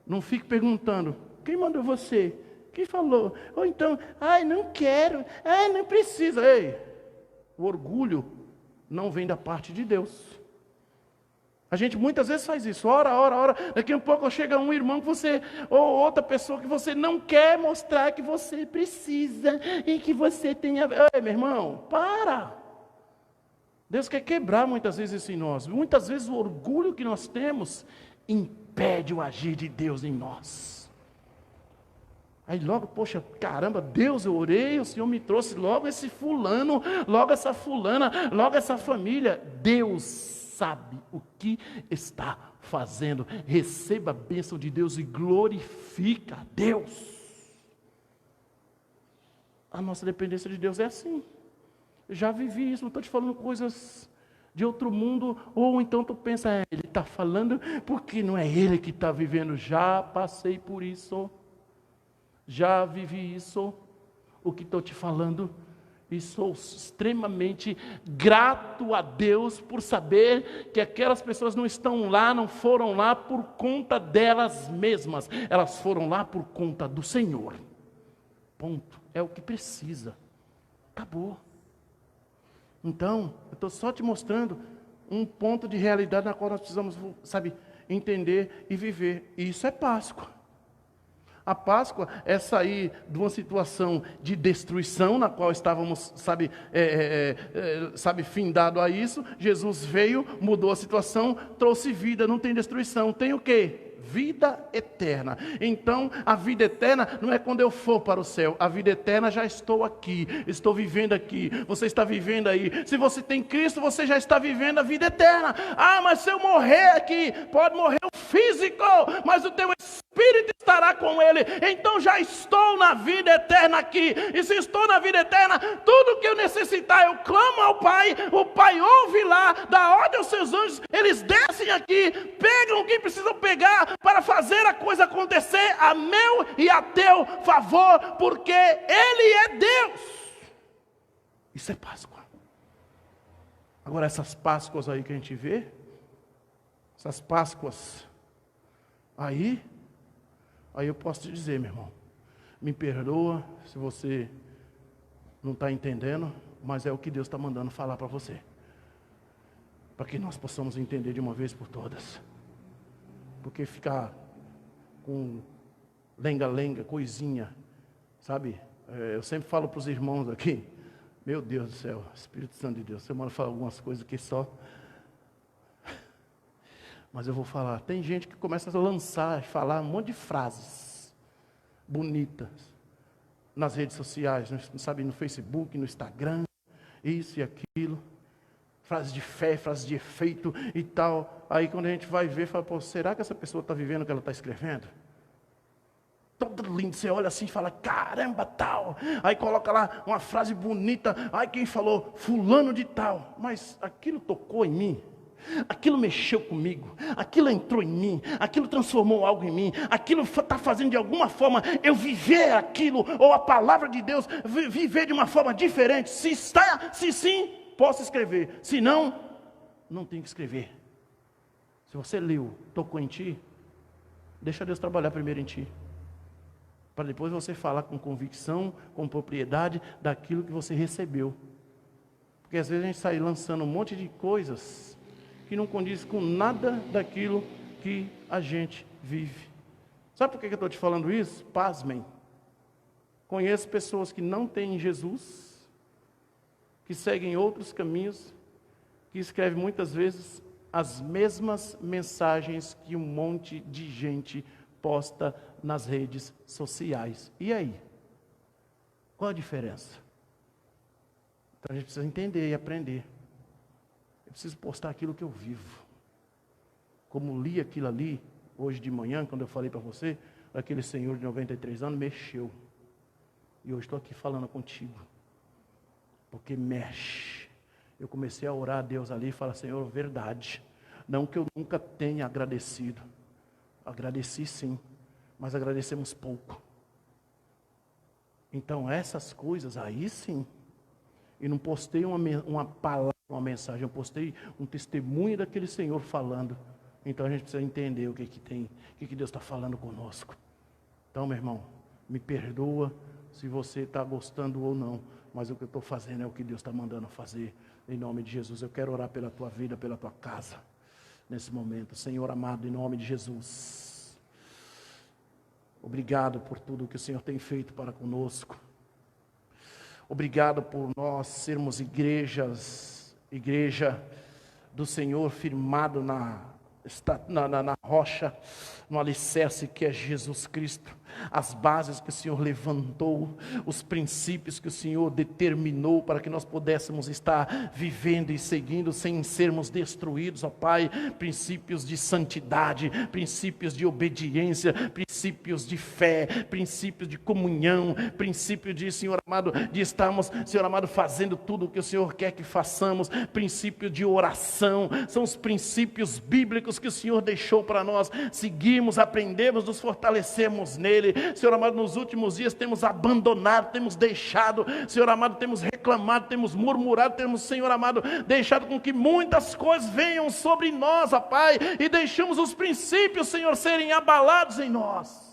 não fique perguntando, quem mandou você? Quem falou? Ou então, não quero, não precisa. Ei, o orgulho não vem da parte de Deus. A gente muitas vezes faz isso, ora. Daqui a pouco chega um irmão que você, ou outra pessoa que você não quer mostrar que você precisa e que você tenha. Ei, meu irmão, para! Deus quer quebrar muitas vezes isso em nós. Muitas vezes o orgulho que nós temos impede o agir de Deus em nós. Aí logo, poxa, caramba, Deus, eu orei, o Senhor me trouxe logo esse fulano, logo essa fulana, logo essa família. Deus sabe o que está fazendo. Receba a bênção de Deus e glorifica a Deus. A nossa dependência de Deus é assim. Já vivi isso, não estou te falando coisas de outro mundo, ou então tu pensa, ele está falando porque não é ele que está vivendo. Já passei por isso, já vivi isso, o que estou te falando. E sou extremamente grato a Deus por saber que aquelas pessoas não estão lá, não foram lá por conta delas mesmas. Elas foram lá por conta do Senhor. Ponto. É o que precisa. Acabou. Então, eu estou só te mostrando um ponto de realidade na qual nós precisamos, entender e viver. E isso é Páscoa. A Páscoa é sair de uma situação de destruição, na qual estávamos, findado a isso. Jesus veio, mudou a situação, trouxe vida, não tem destruição. Tem o quê? Vida eterna. Então, a vida eterna não é quando eu for para o céu. A vida eterna já estou aqui, estou vivendo aqui. Você está vivendo aí. Se você tem Cristo, você já está vivendo a vida eterna. Ah, mas se eu morrer aqui, pode morrer o físico, mas o teu Espírito estará com ele. Então já estou na vida eterna aqui. E se estou na vida eterna, tudo que eu necessitar, eu clamo ao Pai. O Pai ouve lá, dá ordem aos seus anjos. Eles descem aqui, pegam o que precisam pegar para fazer a coisa acontecer a meu e a teu favor, porque Ele é Deus. Isso é Páscoa. Agora essas Páscoas aí que a gente vê, essas Páscoas aí eu posso te dizer, meu irmão, me perdoa se você não está entendendo, mas é o que Deus está mandando falar para você, para que nós possamos entender de uma vez por todas. Porque ficar com lenga-lenga, coisinha, sabe? Eu sempre falo para os irmãos aqui, meu Deus do céu, Espírito Santo de Deus, você manda falar algumas coisas aqui só. Mas eu vou falar, tem gente que começa a lançar, falar um monte de frases bonitas nas redes sociais, no Facebook, no Instagram, isso e aquilo. Frases de fé, frases de efeito e tal. Aí quando a gente vai ver, fala, pô, será que essa pessoa está vivendo o que ela está escrevendo? Todo lindo, você olha assim e fala, caramba, tal. Aí coloca lá uma frase bonita, aí quem falou, fulano de tal. Mas aquilo tocou em mim. aquilo mexeu comigo, aquilo entrou em mim, aquilo transformou algo em mim, aquilo está fazendo de alguma forma eu viver aquilo, ou a palavra de Deus viver de uma forma diferente. Se sim, posso escrever. Se não, não tem que escrever. Se você leu, tocou em ti, deixa Deus trabalhar primeiro em ti, para depois você falar com convicção, com propriedade daquilo que você recebeu. Porque às vezes a gente sai lançando um monte de coisas que não condiz com nada daquilo que a gente vive. Sabe por que eu estou te falando isso? Pasmem. Conheço pessoas que não têm Jesus, que seguem outros caminhos, que escrevem muitas vezes as mesmas mensagens que um monte de gente posta nas redes sociais. E aí? Qual a diferença? Então a gente precisa entender e aprender. Eu preciso postar aquilo que eu vivo. Como li aquilo ali, hoje de manhã, quando eu falei para você, aquele senhor de 93 anos mexeu. E hoje estou aqui falando contigo. Porque mexe. Eu comecei a orar a Deus ali e falar, Senhor, verdade. Não que eu nunca tenha agradecido. Agradeci sim, mas agradecemos pouco. Então essas coisas aí sim. E não postei uma palavra, uma mensagem, eu postei um testemunho daquele Senhor falando. Então a gente precisa entender o que tem, o que Deus está falando conosco. Então, meu irmão, me perdoa se você está gostando ou não, mas o que eu estou fazendo é o que Deus está mandando fazer. Em nome de Jesus, eu quero orar pela tua vida, pela tua casa, nesse momento. Senhor amado, em nome de Jesus, obrigado por tudo que o Senhor tem feito para conosco. Obrigado por nós sermos igreja do Senhor, firmado na rocha, no alicerce que é Jesus Cristo. As bases que o Senhor levantou, os princípios que o Senhor determinou para que nós pudéssemos estar vivendo e seguindo sem sermos destruídos, ó Pai. Princípios de santidade, princípios de obediência, princípios de fé, princípios de comunhão, princípio de, Senhor amado, de estarmos, Senhor amado, fazendo tudo o que o Senhor quer que façamos, princípio de oração, são os princípios bíblicos que o Senhor deixou para nós seguirmos, aprendemos, nos fortalecemos nele. Senhor amado, nos últimos dias temos abandonado, temos deixado, Senhor amado, temos reclamado, temos murmurado, temos, Senhor amado, deixado com que muitas coisas venham sobre nós, ó Pai, e deixamos os princípios, Senhor, serem abalados em nós.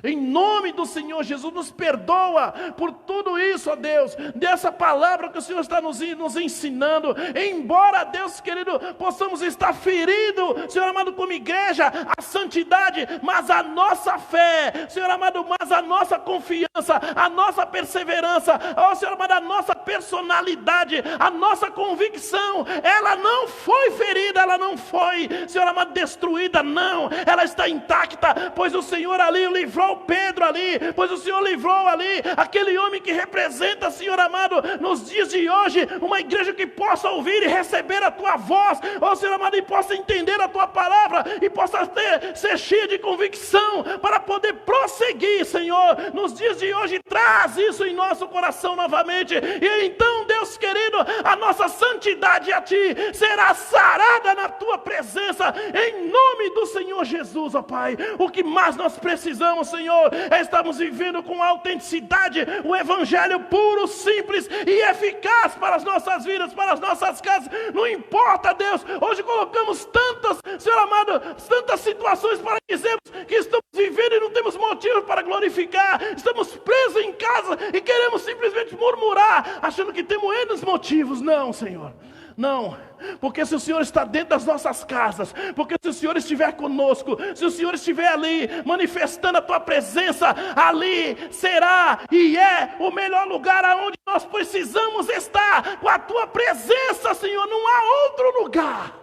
Em nome do Senhor Jesus, nos perdoa por tudo isso, ó Deus, dessa palavra que o Senhor está nos ensinando. Embora, Deus querido, possamos estar feridos, Senhor amado, como igreja, a santidade, mas a nossa fé, Senhor amado, mas a nossa confiança, a nossa perseverança, ó Senhor amado, a nossa personalidade, a nossa convicção, ela não foi ferida, ela não foi, Senhor amado, destruída, não, ela está intacta, pois o Senhor ali livrou Pedro ali, pois o Senhor livrou ali aquele homem que representa, Senhor amado, nos dias de hoje, uma igreja que possa ouvir e receber a tua voz, ó Senhor amado, e possa entender a tua palavra, e possa ser cheia de convicção, para poder prosseguir, Senhor, nos dias de hoje. Traz isso em nosso coração novamente, e então, Deus querido, a nossa santidade a ti será sarada na tua presença, em nome do Senhor Jesus, ó Pai. O que mais nós precisamos, Senhor, estamos vivendo com autenticidade o evangelho puro, simples e eficaz para as nossas vidas, para as nossas casas. Não importa, Deus, hoje colocamos tantas, Senhor amado, tantas situações para dizermos que estamos vivendo e não temos motivo para glorificar. Estamos presos em casa e queremos simplesmente murmurar, achando que temos N motivos. Não, Senhor, não, porque se o Senhor está dentro das nossas casas, porque se o Senhor estiver conosco, se o Senhor estiver ali manifestando a tua presença, ali será e é o melhor lugar aonde nós precisamos estar, com a tua presença, Senhor. Não há outro lugar,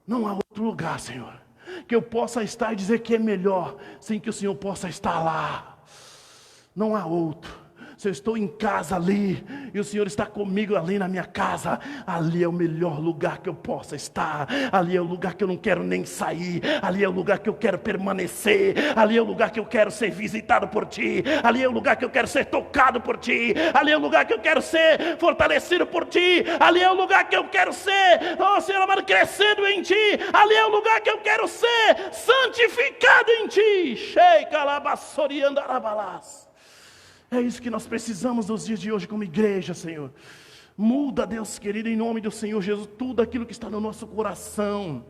não há outro lugar, Senhor, que eu possa estar e dizer que é melhor, sem que o Senhor possa estar lá. Não há outro. Se eu estou em casa ali, e o Senhor está comigo ali na minha casa, ali é o melhor lugar que eu possa estar. Ali é o lugar que eu não quero nem sair. Ali é o lugar que eu quero permanecer. Ali é o lugar que eu quero ser visitado por Ti. Ali é o lugar que eu quero ser tocado por Ti. Ali é o lugar que eu quero ser fortalecido por Ti. Ali é o lugar que eu quero ser, oh Senhor amado, crescendo em Ti. Ali é o lugar que eu quero ser santificado em Ti. Sheika labassorianda arabalás. É isso que nós precisamos nos dias de hoje como igreja, Senhor. Muda, Deus querido, em nome do Senhor Jesus, tudo aquilo que está no nosso coração.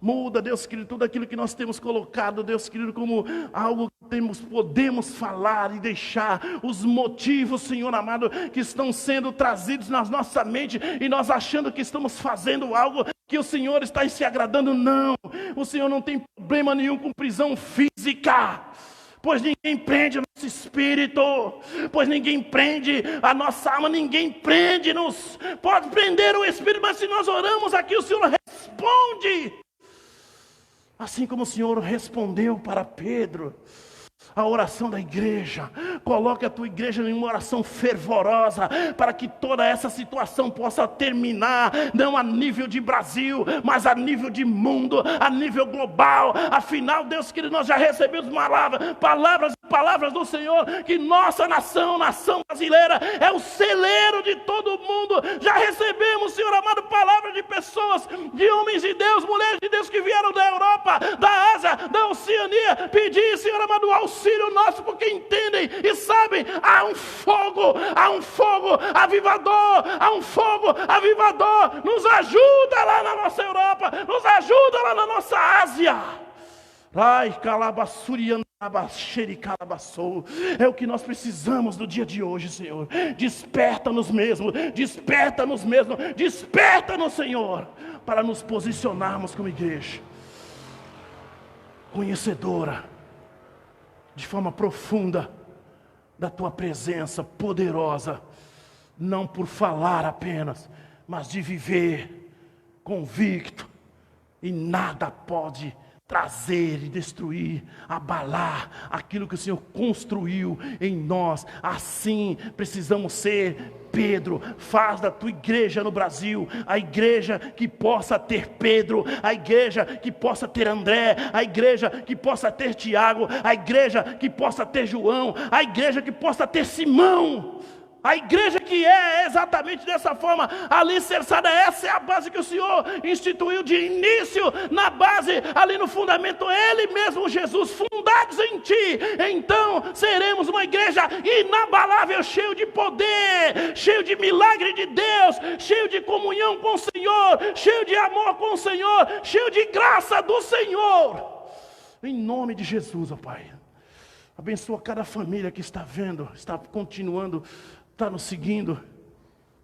Muda, Deus querido, tudo aquilo que nós temos colocado, Deus querido, como algo que podemos falar e deixar os motivos, Senhor amado, que estão sendo trazidos na nossa mente e nós achando que estamos fazendo algo que o Senhor está se agradando. Não, o Senhor não tem problema nenhum com prisão física. Pois ninguém prende o nosso espírito, pois ninguém prende a nossa alma, ninguém prende-nos. Pode prender o espírito, mas se nós oramos aqui, o Senhor responde. Assim como o Senhor respondeu para Pedro, a oração da igreja. Coloque a tua igreja em uma oração fervorosa, para que toda essa situação possa terminar, não a nível de Brasil, mas a nível de mundo, a nível global. Afinal, Deus querido, nós já recebemos palavras do Senhor, que nossa nação brasileira, é o celeiro de todo mundo. Já recebemos, Senhor amado, palavras de pessoas, de homens de Deus, mulheres de Deus, que vieram da Europa, da Ásia, da Oceania, pedir, Senhor amado, auxílio nosso, porque entendem e sabem, há um fogo avivador, nos ajuda lá na nossa Europa, nos ajuda lá na nossa Ásia. Ai, é o que nós precisamos no dia de hoje, Senhor. Desperta-nos mesmo, desperta-nos, Senhor, para nos posicionarmos como igreja conhecedora de forma profunda da Tua presença poderosa, não por falar apenas, mas de viver convicto, e nada pode trazer e destruir, abalar aquilo que o Senhor construiu em nós. Assim precisamos ser. Pedro, faz da tua igreja no Brasil a igreja que possa ter Pedro, a igreja que possa ter André, a igreja que possa ter Tiago, a igreja que possa ter João, a igreja que possa ter Simão. A igreja que é exatamente dessa forma, alicerçada. Essa é a base que o Senhor instituiu de início, na base, ali no fundamento, Ele mesmo, Jesus, fundados em Ti. Então seremos uma igreja inabalável, cheio de poder, cheio de milagre de Deus, cheio de comunhão com o Senhor, cheio de amor com o Senhor, cheio de graça do Senhor. Em nome de Jesus, ó Pai. Abençoa cada família que está vendo, está continuando, está nos seguindo,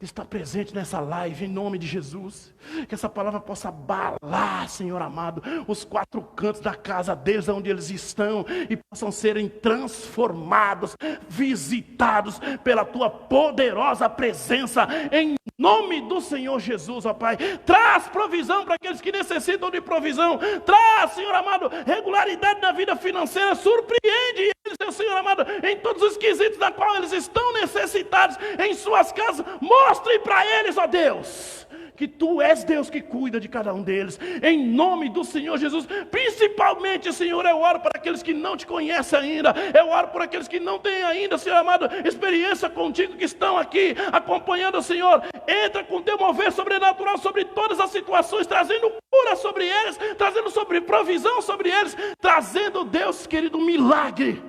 está presente nessa live, em nome de Jesus. Que essa palavra possa abalar, Senhor amado, os quatro cantos da casa deles, onde eles estão, e possam serem transformados, visitados pela Tua poderosa presença, em nome do Senhor Jesus, ó Pai. Traz provisão para aqueles que necessitam de provisão. Traz, Senhor amado, regularidade na vida financeira. Surpreende eles, Senhor amado, em todos os quesitos da qual eles estão necessitados em suas casas. Mostre para eles, ó Deus, que Tu és Deus que cuida de cada um deles, em nome do Senhor Jesus. Principalmente, Senhor, eu oro para aqueles que não Te conhecem ainda, eu oro por aqueles que não têm ainda, Senhor amado, experiência contigo, que estão aqui acompanhando, Senhor. Entra com Teu mover sobrenatural sobre todas as situações, trazendo cura sobre eles, trazendo sobre provisão sobre eles, trazendo, Deus querido, um milagre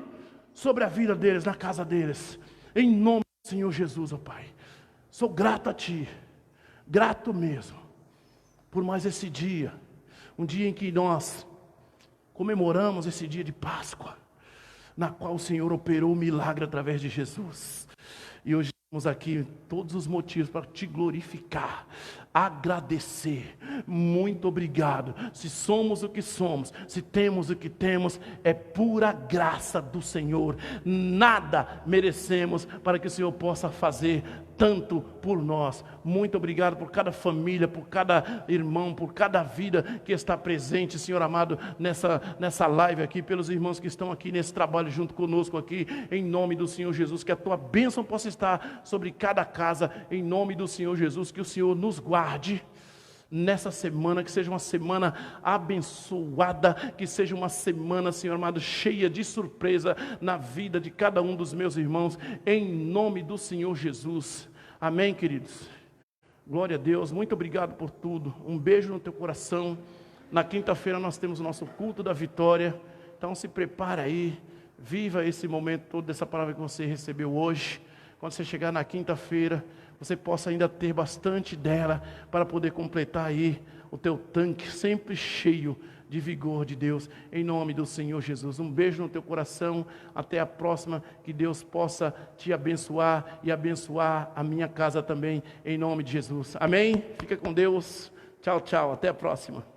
sobre a vida deles, na casa deles, em nome do Senhor Jesus, ó Pai. Sou grato a Ti, grato mesmo, por mais esse dia, um dia em que nós comemoramos esse dia de Páscoa, na qual o Senhor operou o milagre através de Jesus. E hoje temos aqui todos os motivos para Te glorificar, agradecer. Muito obrigado. Se somos o que somos, se temos o que temos, é pura graça do Senhor. Nada merecemos para que o Senhor possa fazer tanto por nós. Muito obrigado por cada família, por cada irmão, por cada vida que está presente, Senhor amado, nessa live aqui, pelos irmãos que estão aqui nesse trabalho junto conosco aqui, em nome do Senhor Jesus, que a tua bênção possa estar sobre cada casa, em nome do Senhor Jesus, que o Senhor nos guarde nessa semana, que seja uma semana abençoada, que seja uma semana, Senhor amado, cheia de surpresa na vida de cada um dos meus irmãos, em nome do Senhor Jesus. Amém, queridos? Glória a Deus, muito obrigado por tudo, um beijo no teu coração. Na quinta-feira nós temos o nosso culto da vitória, então se prepara aí, viva esse momento todo dessa palavra que você recebeu hoje. Quando você chegar na quinta-feira, você possa ainda ter bastante dela para poder completar aí o teu tanque sempre cheio de vigor de Deus, em nome do Senhor Jesus. Um beijo no teu coração, até a próxima, que Deus possa te abençoar e abençoar a minha casa também, em nome de Jesus. Amém? Fica com Deus, tchau, tchau, até a próxima.